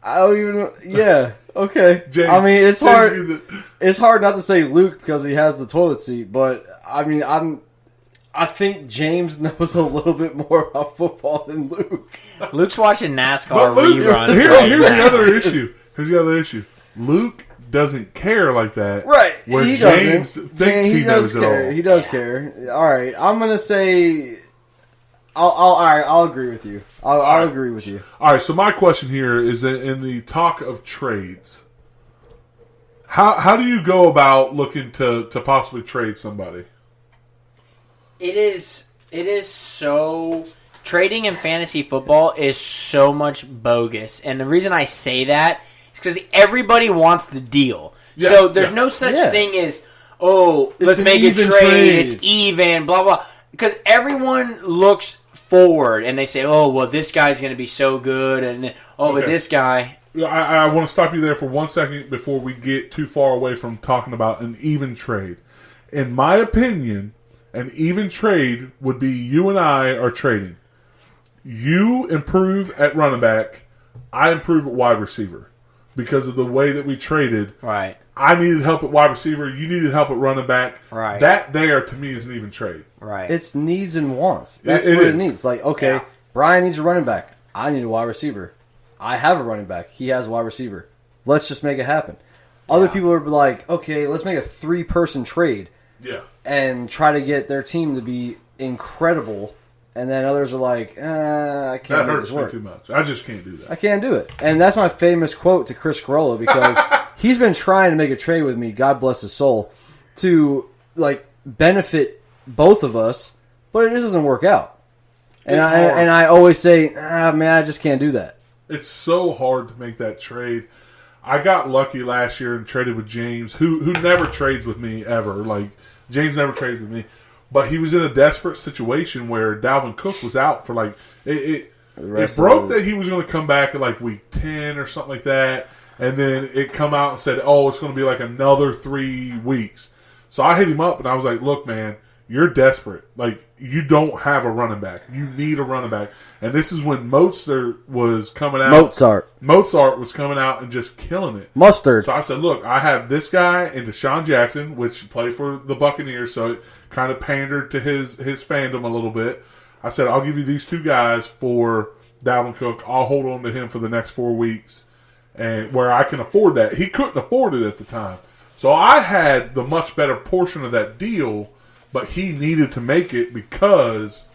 I don't even. Yeah. Okay. James, I mean, it's James hard. It's hard not to say Luke because he has the toilet seat, but I mean, I think James knows a little bit more about football than Luke. Luke's watching NASCAR reruns. Here's the other issue. Here's the other issue. Luke doesn't care like that. Right. Where He James doesn't. thinks he does knows care. it all. He does care. All right. I'm gonna say. I'll agree with you. I'll agree with you. All right. So my question here is that in the talk of trades, how do you go about looking to possibly trade somebody? It is so... Trading in fantasy football is so much bogus. And the reason I say that is because everybody wants the deal. Yeah, so there's no such thing as, let's make a trade. It's even, blah, blah. Because everyone looks forward and they say, this guy's going to be so good. And but this guy... I want to stop you there for 1 second before we get too far away from talking about an even trade. In my opinion, an even trade would be you and I are trading. You improve at running back, I improve at wide receiver. Because of the way that we traded. Right. I needed help at wide receiver, you needed help at running back. Right. That there, to me, is an even trade. Right. It's needs and wants. That's it what is. it needs. Like, okay, Brian needs a running back. I need a wide receiver. I have a running back. He has a wide receiver. Let's just make it happen. Other people are like, okay, let's make a 3-person trade. Yeah. And try to get their team to be incredible. And then others are like, I can't That make hurts this me work. too much. I just can't do that. I can't do it. And that's my famous quote to Chris Carolla because he's been trying to make a trade with me, God bless his soul, to like benefit both of us, but it just doesn't work out. And I always say, man, I just can't do that. It's so hard to make that trade. I got lucky last year and traded with James, who never trades with me ever. Like, James never trades with me. But he was in a desperate situation where Dalvin Cook was out for like it broke that he was going to come back at like week 10 or something like that, and then it come out and said, it's going to be like another 3 weeks. So I hit him up and I was like, look, man, you're desperate. Like, you don't have a running back. You need a running back. And this is when Mozart was coming out. Mozart was coming out and just killing it. Mustard. So I said, look, I have this guy and Deshaun Jackson, which played for the Buccaneers, so it kind of pandered to his fandom a little bit. I said, I'll give you these 2 guys for Dalvin Cook. I'll hold on to him for the next 4 weeks, and where I can afford that. He couldn't afford it at the time. So I had the much better portion of that deal, but he needed to make it because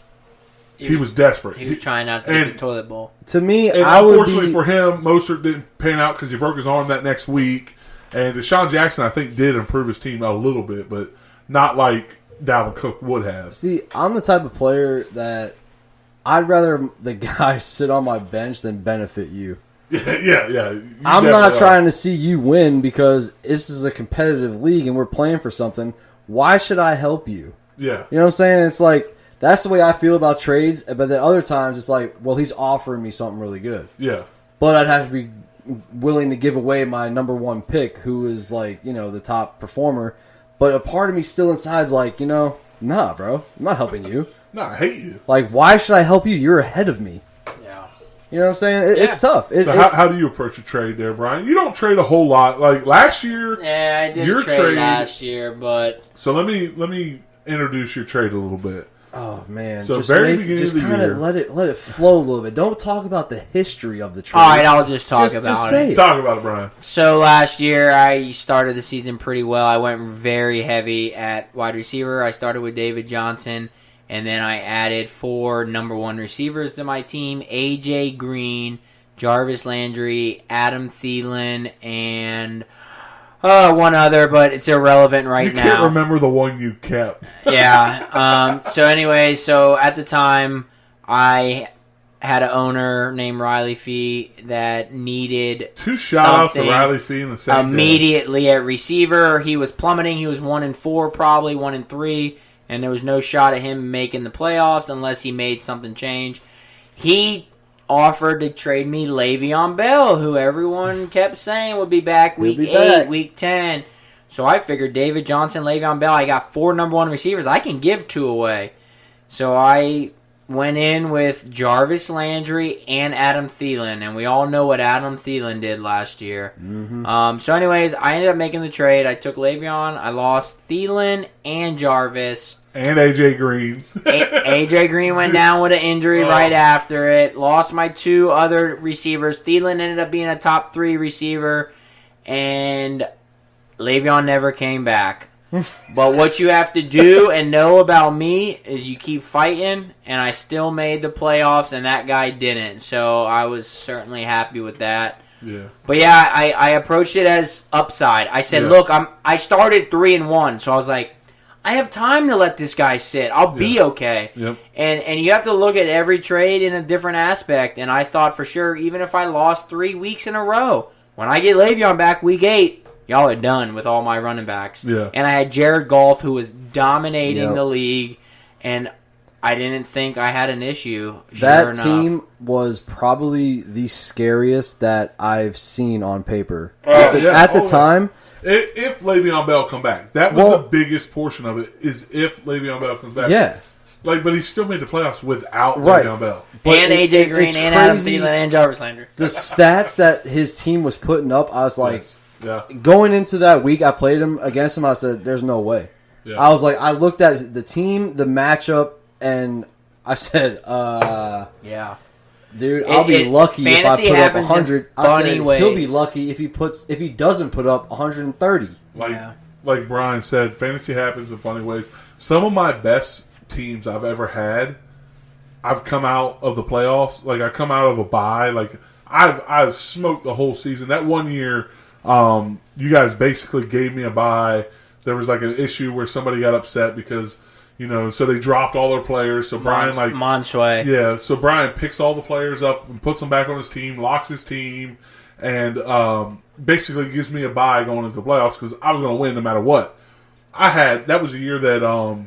he was desperate. He was trying not to get the toilet bowl. To me, and unfortunately for him, Mostert didn't pan out because he broke his arm that next week. And Deshaun Jackson, I think, did improve his team a little bit, but not like Dalvin Cook would have. See, I'm the type of player that I'd rather the guy sit on my bench than benefit you. Yeah. I'm not trying to see you win because this is a competitive league and we're playing for something. Why should I help you? Yeah. You know what I'm saying? It's like, that's the way I feel about trades. But then other times it's like, well, he's offering me something really good. Yeah. But I'd have to be willing to give away my number 1 pick, who is like, the top performer. But a part of me still inside is like, nah, bro, I'm not helping you. No, I hate you. Like, why should I help you? You're ahead of me. Yeah. You know what I'm saying? It's tough. So how do you approach a trade there, Brian? You don't trade a whole lot. Like last year, yeah, I did trade last year, but so let me introduce your trade a little bit. Oh man! So just beginning of the year, let it flow a little bit. Don't talk about the history of the trade. All right, I'll just talk about just say it. it. Talk about it, Brian. So last year, I started the season pretty well. I went very heavy at wide receiver. I started with David Johnson, and then I added 4 number 1 receivers to my team: AJ Green, Jarvis Landry, Adam Thielen, and One other, but it's irrelevant right now. You can't remember the one you kept. Yeah. So anyway, at the time, I had an owner named Riley Fee that needed 2 shout-outs to Riley Fee in the same immediately day. At receiver. He was plummeting. He was 1-4, probably 1-3, and there was no shot at him making the playoffs unless he made something change. He offered to trade me Le'Veon Bell, who everyone kept saying would be back week 8, week 10. So I figured David Johnson, Le'Veon Bell, I got 4 number 1 receivers. I can give 2 away. So I went in with Jarvis Landry and Adam Thielen, and we all know what Adam Thielen did last year. Mm-hmm. So anyways, I ended up making the trade. I took Le'Veon. I lost Thielen and Jarvis. And A.J. Green. A.J. Green went down with an injury right after it. Lost my 2 other receivers. Thielen ended up being a top 3 receiver, and Le'Veon never came back. But what you have to do and know about me is you keep fighting, and I still made the playoffs, and that guy didn't. So I was certainly happy with that. Yeah. But yeah, I approached it as upside. I said, look, I started 3-1, so I was like, I have time to let this guy sit. I'll be okay. Yep. And you have to look at every trade in a different aspect. And I thought for sure, even if I lost 3 weeks in a row, when I get Le'Veon back week 8, y'all are done with all my running backs. Yeah. And I had Jared Goff, who was dominating the league, and I didn't think I had an issue. That team was probably the scariest that I've seen on paper. At the time. If Le'Veon Bell come back. That was the biggest portion of it, is if Le'Veon Bell comes back. Yeah. But he still made the playoffs without Le'Veon Bell. And A.J. Green and Adam Thielen and Jarvis Landry. The stats that his team was putting up, I was like, Yeah. Going into that week, I played him against him. I said, "There's no way." Yeah. I was like, I looked at the team, the matchup, and I said, yeah, dude, I'll be lucky if I put up 100." I said, ways. he'll be lucky if he doesn't put up 130." Like Brian said, fantasy happens in funny ways. Some of my best teams I've ever had, I've come out of the playoffs. Like I come out of a bye. Like I've smoked the whole season. That one year. You guys basically gave me a bye. There was like an issue where somebody got upset because, so they dropped all their players. So Brian Monsway. Yeah, so Brian picks all the players up and puts them back on his team, locks his team, and basically gives me a bye going into the playoffs because I was going to win no matter what. That was a year that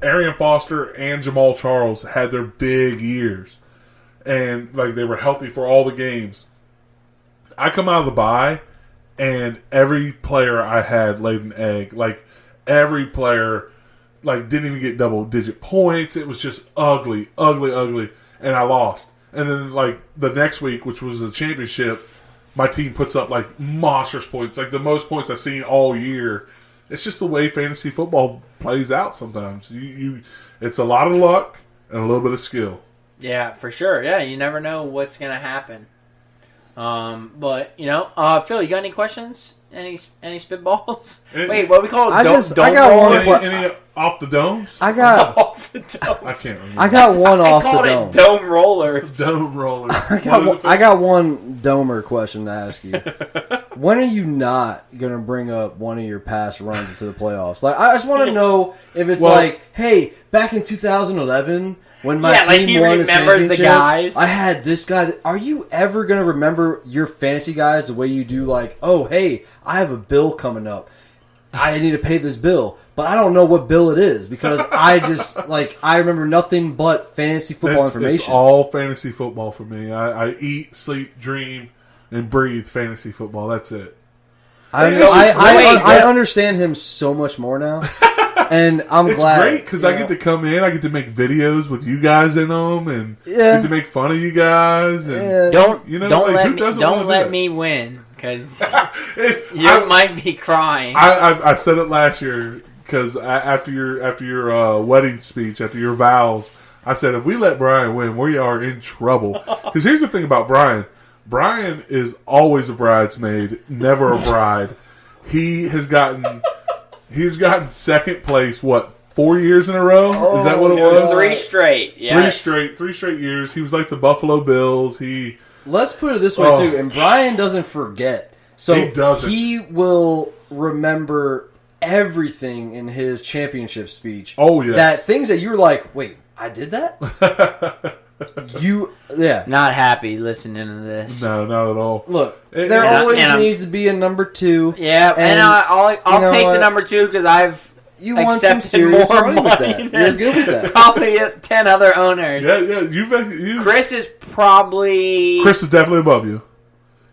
Arian Foster and Jamal Charles had their big years. And like they were healthy for all the games. I come out of the bye, and every player I had laid an egg. Like, every player, didn't even get double-digit points. It was just ugly, and I lost. And then, the next week, which was the championship, my team puts up, monstrous points. The most points I've seen all year. It's just the way fantasy football plays out sometimes. It's a lot of luck and a little bit of skill. Yeah, for sure. Yeah, you never know what's going to happen. But Phil, you got any questions? Any spitballs? Wait, what we call it? I got one. Any off the domes? I got off the domes. I can't remember. I got one off the dome. It dome rollers. Dome rollers. I got one domer question to ask you. When are you not gonna bring up one of your past runs into the playoffs? I just want to know if it's hey, back in 2011. When my team won a championship, the guys. I had this guy. Are you ever going to remember your fantasy guys the way you do oh, hey, I have a bill coming up. I need to pay this bill. But I don't know what bill it is because I just, I remember nothing but fantasy football information. It's all fantasy football for me. I eat, sleep, dream, and breathe fantasy football. That's it. I understand him so much more now. And I'm glad. It's great because I get to come in. I get to make videos with you guys in them, and get to make fun of you guys. And don't let me win because you might be crying. I said it last year because after your wedding speech, after your vows, I said if we let Brian win, we are in trouble. Because here's the thing about Brian. Brian is always a bridesmaid, never a bride. He's gotten second place, 4 years in a row? Is that what it was? 3 straight. Yes. 3 straight years. He was like the Buffalo Bills. Let's put it this way, too. And Brian doesn't forget. So He doesn't. he will remember everything in his championship speech. Oh, yes. That things that you're like, wait, I did that? Yeah. Not happy listening to this. No, not at all. Look, And- there and- always and- needs to be a number 2. Yeah, and I'll you know take the what? number 2 because I've You want some accepted serious more money with money that. You're than good with that. probably 10 other owners. Yeah, you. Chris is probably. Chris is definitely above you.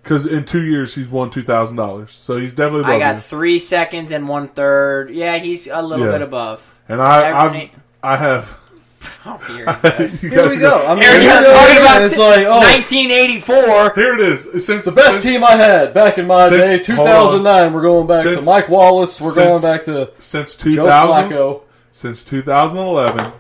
Because in 2 years, he's won $2,000. So he's definitely above I got you. 3 seconds and 1/3. Yeah, he's a little Yeah. bit above. And I Everybody- have. Oh, here it goes. You Here guys we go. I mean, Aaron's here gonna it talk is, about and it's like, oh, 1984. Here it is. Since the best team I had back in my Since- day, 2009. We're going back to Since- Mike Wallace. We're going since- back to since Joe 2000, Flacco. since 2011,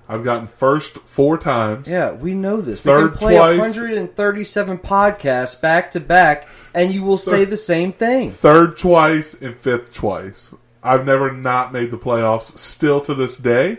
I've gotten first 4 times. Yeah, we know this. Third we can play twice. 137 podcasts back to back, and you will say the same thing. Third twice and fifth twice. I've never not made the playoffs. Still to this day.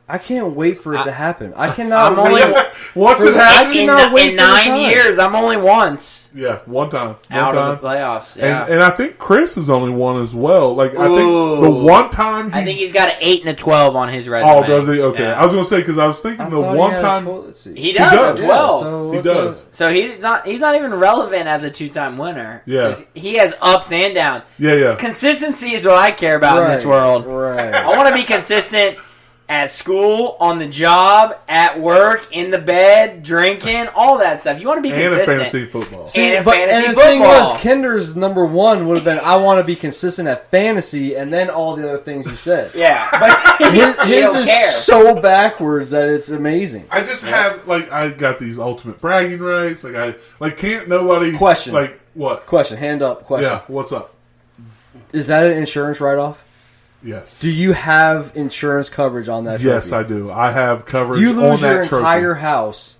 I can't wait for it to happen. I cannot I'm only wait. Once For it the- happens, in, cannot wait in for the 9 time. years. I'm only once yeah, one time. out of the playoffs. Yeah. And I think Chris is only one as well. Like I Ooh. think the one time I think he's got an 8 and a 12 on his resume. Oh, does he? Okay, Yeah. I was gonna say because I was thinking I the thought one he had a time toilet seat. He does. does. as well. so he what the- does. So he's not even relevant as a 2-time winner. Yeah. 'Cause he has ups and downs. Yeah. Consistency is what I care about in this world. Right. I want to be consistent at school, on the job, at work, in the bed, drinking, all that stuff. You want to be And in consistent. fantasy football. And in But, fantasy and the thing football. was, Kinder's number 1 would have been, I want to be consistent at fantasy, and then all the other things you said. Yeah, but His you don't is care. so backwards that it's amazing. I just have I got these ultimate bragging rights. Can't nobody Question. Like what? Question, hand up, question. Yeah. What's up? Is that an insurance write-off? Yes. Do you have insurance coverage on that Yes, trophy? I do. I have coverage You on lose that your trophy. entire house.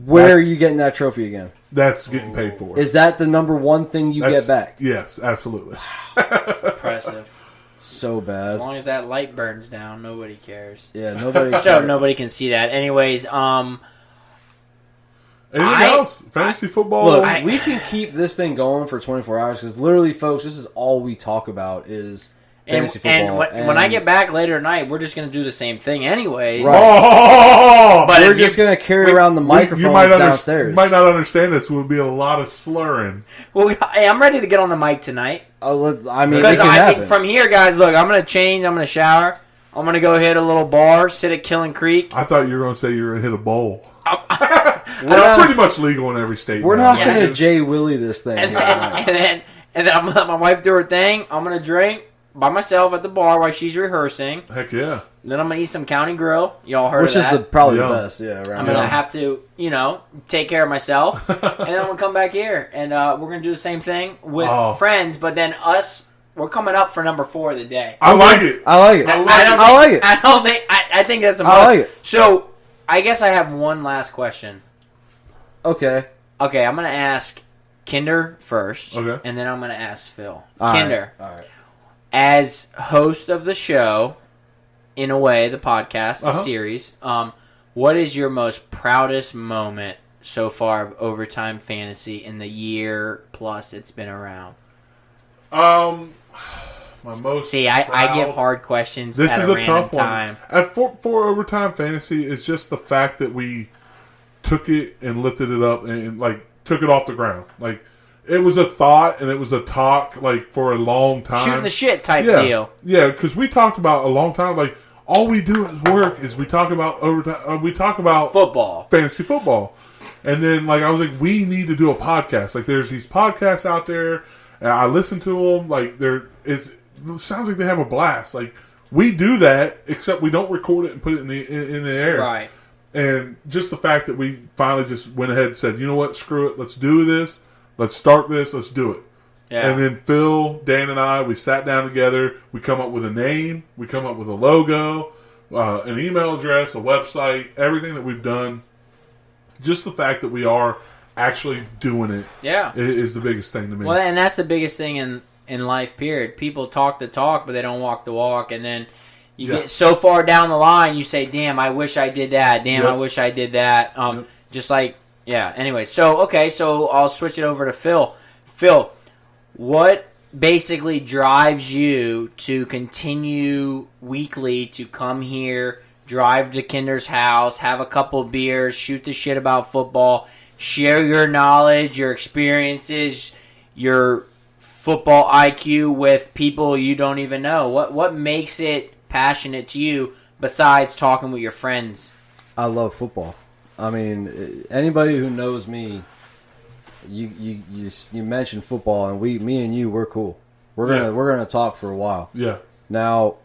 Where That's- are you getting that trophy again? That's getting paid for. Is that the number 1 thing you That's- get back? Yes, absolutely. Impressive. So As bad. long as that light burns down, nobody cares. Yeah, nobody. So nobody can see that. Anyways, Anything I- else? Fantasy football? Look, I- we can keep this thing going for 24 hours because literally, folks, this is all we talk about is fantasy football. and when I get back later tonight, we're just going to do the same thing anyways. Right. Oh! But we're if you- just gonna carry around the microphones you might downstairs. might not understand this. Would be a lot of slurring. Well, hey, I'm ready to get on the mic tonight. I mean, it Because can I happen. think from here, guys, look, I'm going to change. I'm going to shower. I'm going to go hit a little bar, sit at Killing Creek. I thought you were going to say you were going to hit a bowl. That's not- pretty much legal in every state. We're now. not Yeah. gonna Jay Willie this thing. And here then, tonight. and then I'm going to let my wife do her thing. I'm going to drink by myself at the bar while she's rehearsing. Heck yeah. Then I'm going to eat some County Grill. Y'all heard Which of is that. probably Yeah. the best. Yeah, right. I'm going to have to, take care of myself. And then I'm going to come back here. And we're going to do the same thing with friends. But then we're coming up for number 4 of the day. I like it. I like it. I like it. I don't think. I think that's a. I like it. So, I guess I have one last question. Okay. Okay, I'm gonna ask Kinder first. Okay. And then I'm gonna ask Phil. All right. Kinder, All right. as host of the show, in a way, the podcast, the series. What is your most proudest moment so far of Overtime Fantasy in the year plus it's been around? My most. See, I proud- give hard questions. This at is a a random tough time. one. For Overtime Fantasy, it's just the fact that we took it and lifted it up and took it off the ground. It was a thought and it was a talk for a long time. Shooting the shit type yeah. deal. Yeah, because we talked about a long time. All we do at work is we talk about overtime. We talk about Football. fantasy football. And then I was like, we need to do a podcast. There's these podcasts out there, and I listen to them. It sounds like they have a blast. We do that, except we don't record it and put it in the air. Right. And just the fact that we finally just went ahead and said, you know what, screw it, let's do this, let's start this, let's do it. Yeah. And then Phil, Dan, and I, we sat down together. We come up with a name. We come up with a logo, an email address, a website, everything that we've done. Just the fact that we are actually doing it is the biggest thing to me. Well, and that's the biggest thing in life, period. People talk the talk, but they don't walk the walk. And then you get so far down the line, you say, damn, I wish I did that. Damn, Yep. I wish I did that. Just anyway. So I'll switch it over to Phil. Phil, what basically drives you to continue weekly to come here, drive to Kinder's house, have a couple beers, shoot the shit about football, share your knowledge, your experiences, your football IQ with people you don't even know? What makes it passionate to you besides talking with your friends? I love football. I mean, anybody who knows me, you mentioned football, and me and you, we're cool. We're gonna talk for a while. Yeah. Now,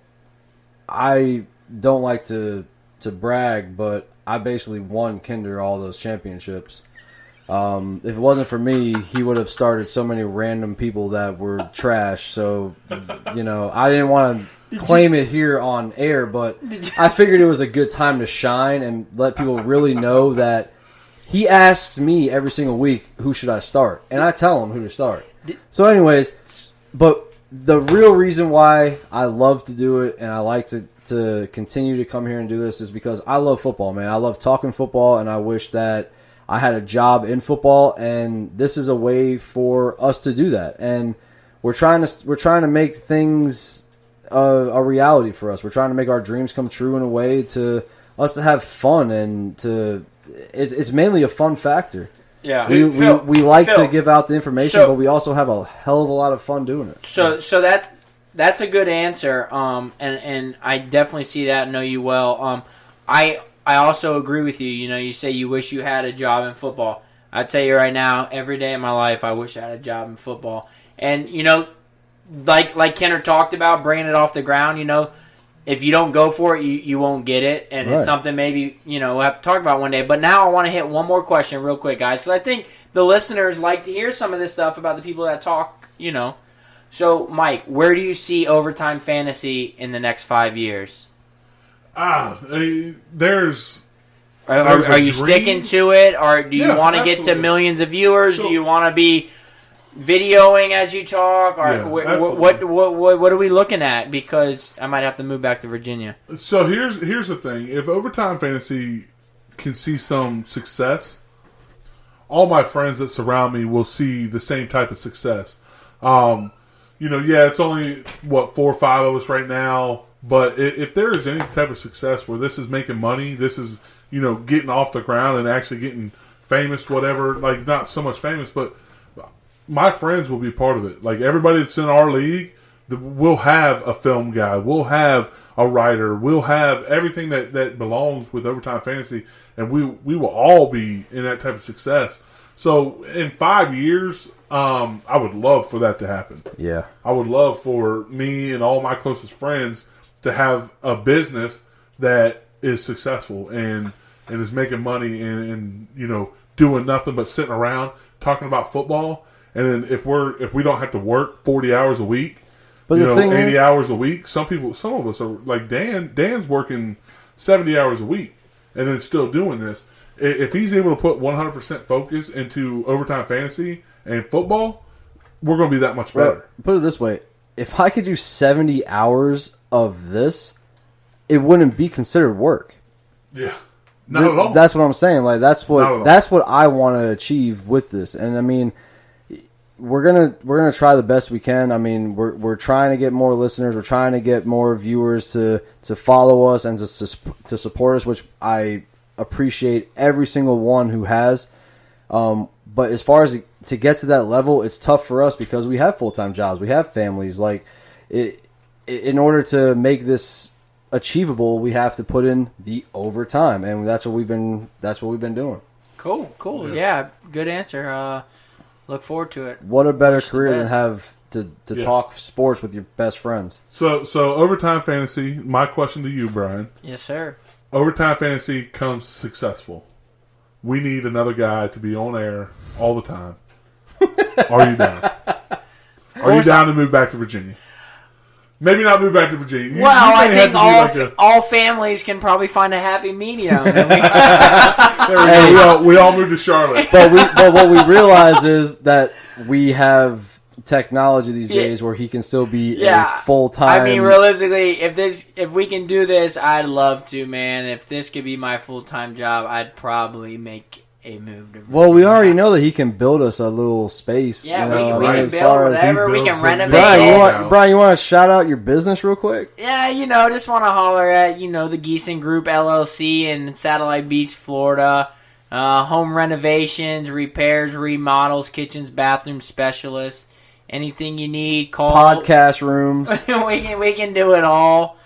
I don't like to brag, but I basically won Kinder all those championships. If it wasn't for me, he would have started so many random people that were trash. So, I didn't want to claim it here on air, but I figured it was a good time to shine and let people really know that he asks me every single week, who should I start? And I tell him who to start. So anyways, but the real reason why I love to do it and I like to continue to come here and do this is because I love football, man. I love talking football, and I wish that I had a job in football, and this is a way for us to do that. And we're trying to make things a reality for us. We're trying to make our dreams come true in a way to us to have fun, and it's mainly a fun factor. Yeah, we like to give out the information, but we also have a hell of a lot of fun doing it. So that's a good answer. And I definitely see that and know you well. I also agree with you. You say you wish you had a job in football. I tell you right now, every day of my life, I wish I had a job in football. And like Kenner talked about, bringing it off the ground. If you don't go for it, you won't get it, and It's something maybe we'll have to talk about one day. But now I want to hit one more question real quick, guys, because I think the listeners like to hear some of this stuff about the people that talk. So, Mike, where do you see Overtime Fantasy in the next 5 years? There's Are you sticking to it, or do you want to get to millions of viewers? Do you want to be videoing as you talk? Or what are we looking at? Because I might have to move back to Virginia. So here's the thing: if Overtime Fantasy can see some success, all my friends that surround me will see the same type of success. It's only 4 or 5 of us right now. But if there is any type of success where this is making money, this is, getting off the ground and actually getting famous, whatever, like not so much famous, but my friends will be part of it. Like everybody that's in our league, we'll have a film guy, we'll have a writer, we'll have everything that belongs with Overtime Fantasy, and we will all be in that type of success. So in 5 years, I would love for that to happen. Yeah. I would love for me and all my closest friends to have a business that is successful and is making money and doing nothing but sitting around talking about football. And then if we don't have to work 40 hours a week, but 80 hours a week, some of us are like Dan's working 70 hours a week and then still doing this. If he's able to put 100% focus into Overtime Fantasy and football, we're going to be that much better. Well, put it this way. If I could do 70 hours of this, it wouldn't be considered work. Yeah. Not at all. That's what I'm saying. Like that's what I want to achieve with this. And I mean, we're gonna try the best we can. I mean, we're trying to get more listeners. We're trying to get more viewers to follow us and to support us, which I appreciate every single one who has. But as far as to get to that level, it's tough for us because we have full-time jobs. We have families. Like, in order to make this achievable, we have to put in the overtime, and that's what we've been doing. Cool. Yeah, good answer. Look forward to it. What a better career than have to talk sports with your best friends. So Overtime Fantasy, my question to you, Brian. Yes, sir. Overtime Fantasy comes successful. We need another guy to be on air all the time. Are you down? Are you down to move back to Virginia? Maybe not move back to Virginia. I think all families can probably find a happy medium. We all moved to Charlotte. But what we realize is that we have technology these days where he can still be a full-time. I mean, realistically, if we can do this, I'd love to, man. If this could be my full-time job, I'd probably make a move to Well, we already know that he can build us a little space. Yeah, you know, we I mean, can as build far as whatever. We builds can them. renovate Brian, it. Brian, you want to shout out your business real quick? Yeah, just want to holler at, the Geeson Group LLC in Satellite Beach, Florida. Home renovations, repairs, remodels, kitchens, bathrooms, specialists. Anything you need, call. Podcast rooms. we can do it all.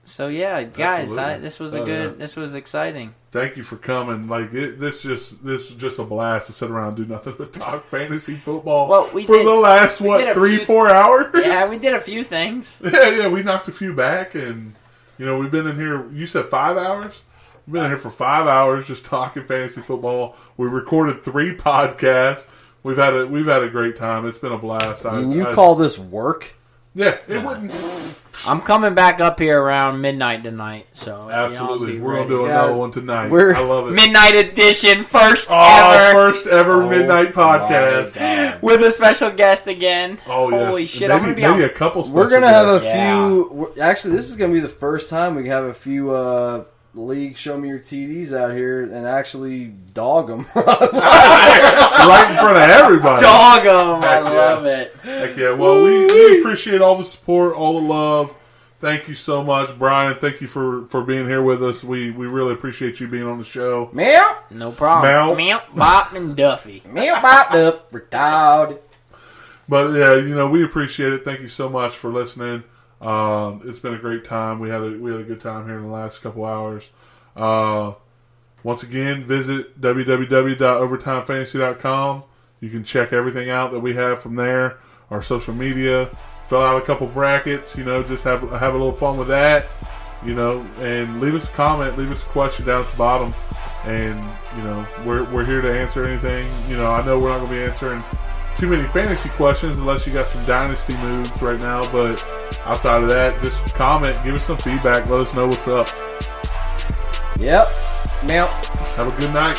So yeah, guys, Absolutely. this was exciting. Thank you for coming. Like this is just a blast to sit around and do nothing but talk fantasy football. Well, the last 3-4 hours. Yeah, we did a few things. Yeah, we knocked a few back, and we've been in here. You said 5 hours. We've been in here for 5 hours just talking fantasy football. We recorded 3 podcasts. We've had a great time. It's been a blast. You call this work? Yeah, it wouldn't. I'm coming back up here around midnight tonight, so Absolutely, we're ready. gonna do another one tonight. I love it. Midnight edition, first first ever midnight podcast with a special guest again. Oh yes, Holy shit! Maybe, I'm gonna be on. a couple. We're gonna have a guests. few. Actually, this is gonna be the first time we have a few league show me your TDs out here and actually dog them right in front of everybody. Dog 'em. I Heck yeah. love it. Heck yeah. Well, we appreciate all the support, all the love. Thank you so much, Brian. Thank you for being here with us. We really appreciate you being on the show. Meow, No problem. Meow. Bop, and Duffy. meow, bop, duff, retired. But yeah, we appreciate it. Thank you so much for listening. It's been a great time. We had a good time here in the last couple hours. Once again, visit www.overtimefantasy.com. You can check everything out that we have from there. Our social media. Fill out a couple brackets. Just have a little fun with that. And leave us a comment. Leave us a question down at the bottom. And we're here to answer anything. I know we're not going to be answering too many fantasy questions unless you got some dynasty moves right now, but outside of that, just comment, give us some feedback, let us know what's up. Yep. Meow. Have a good night.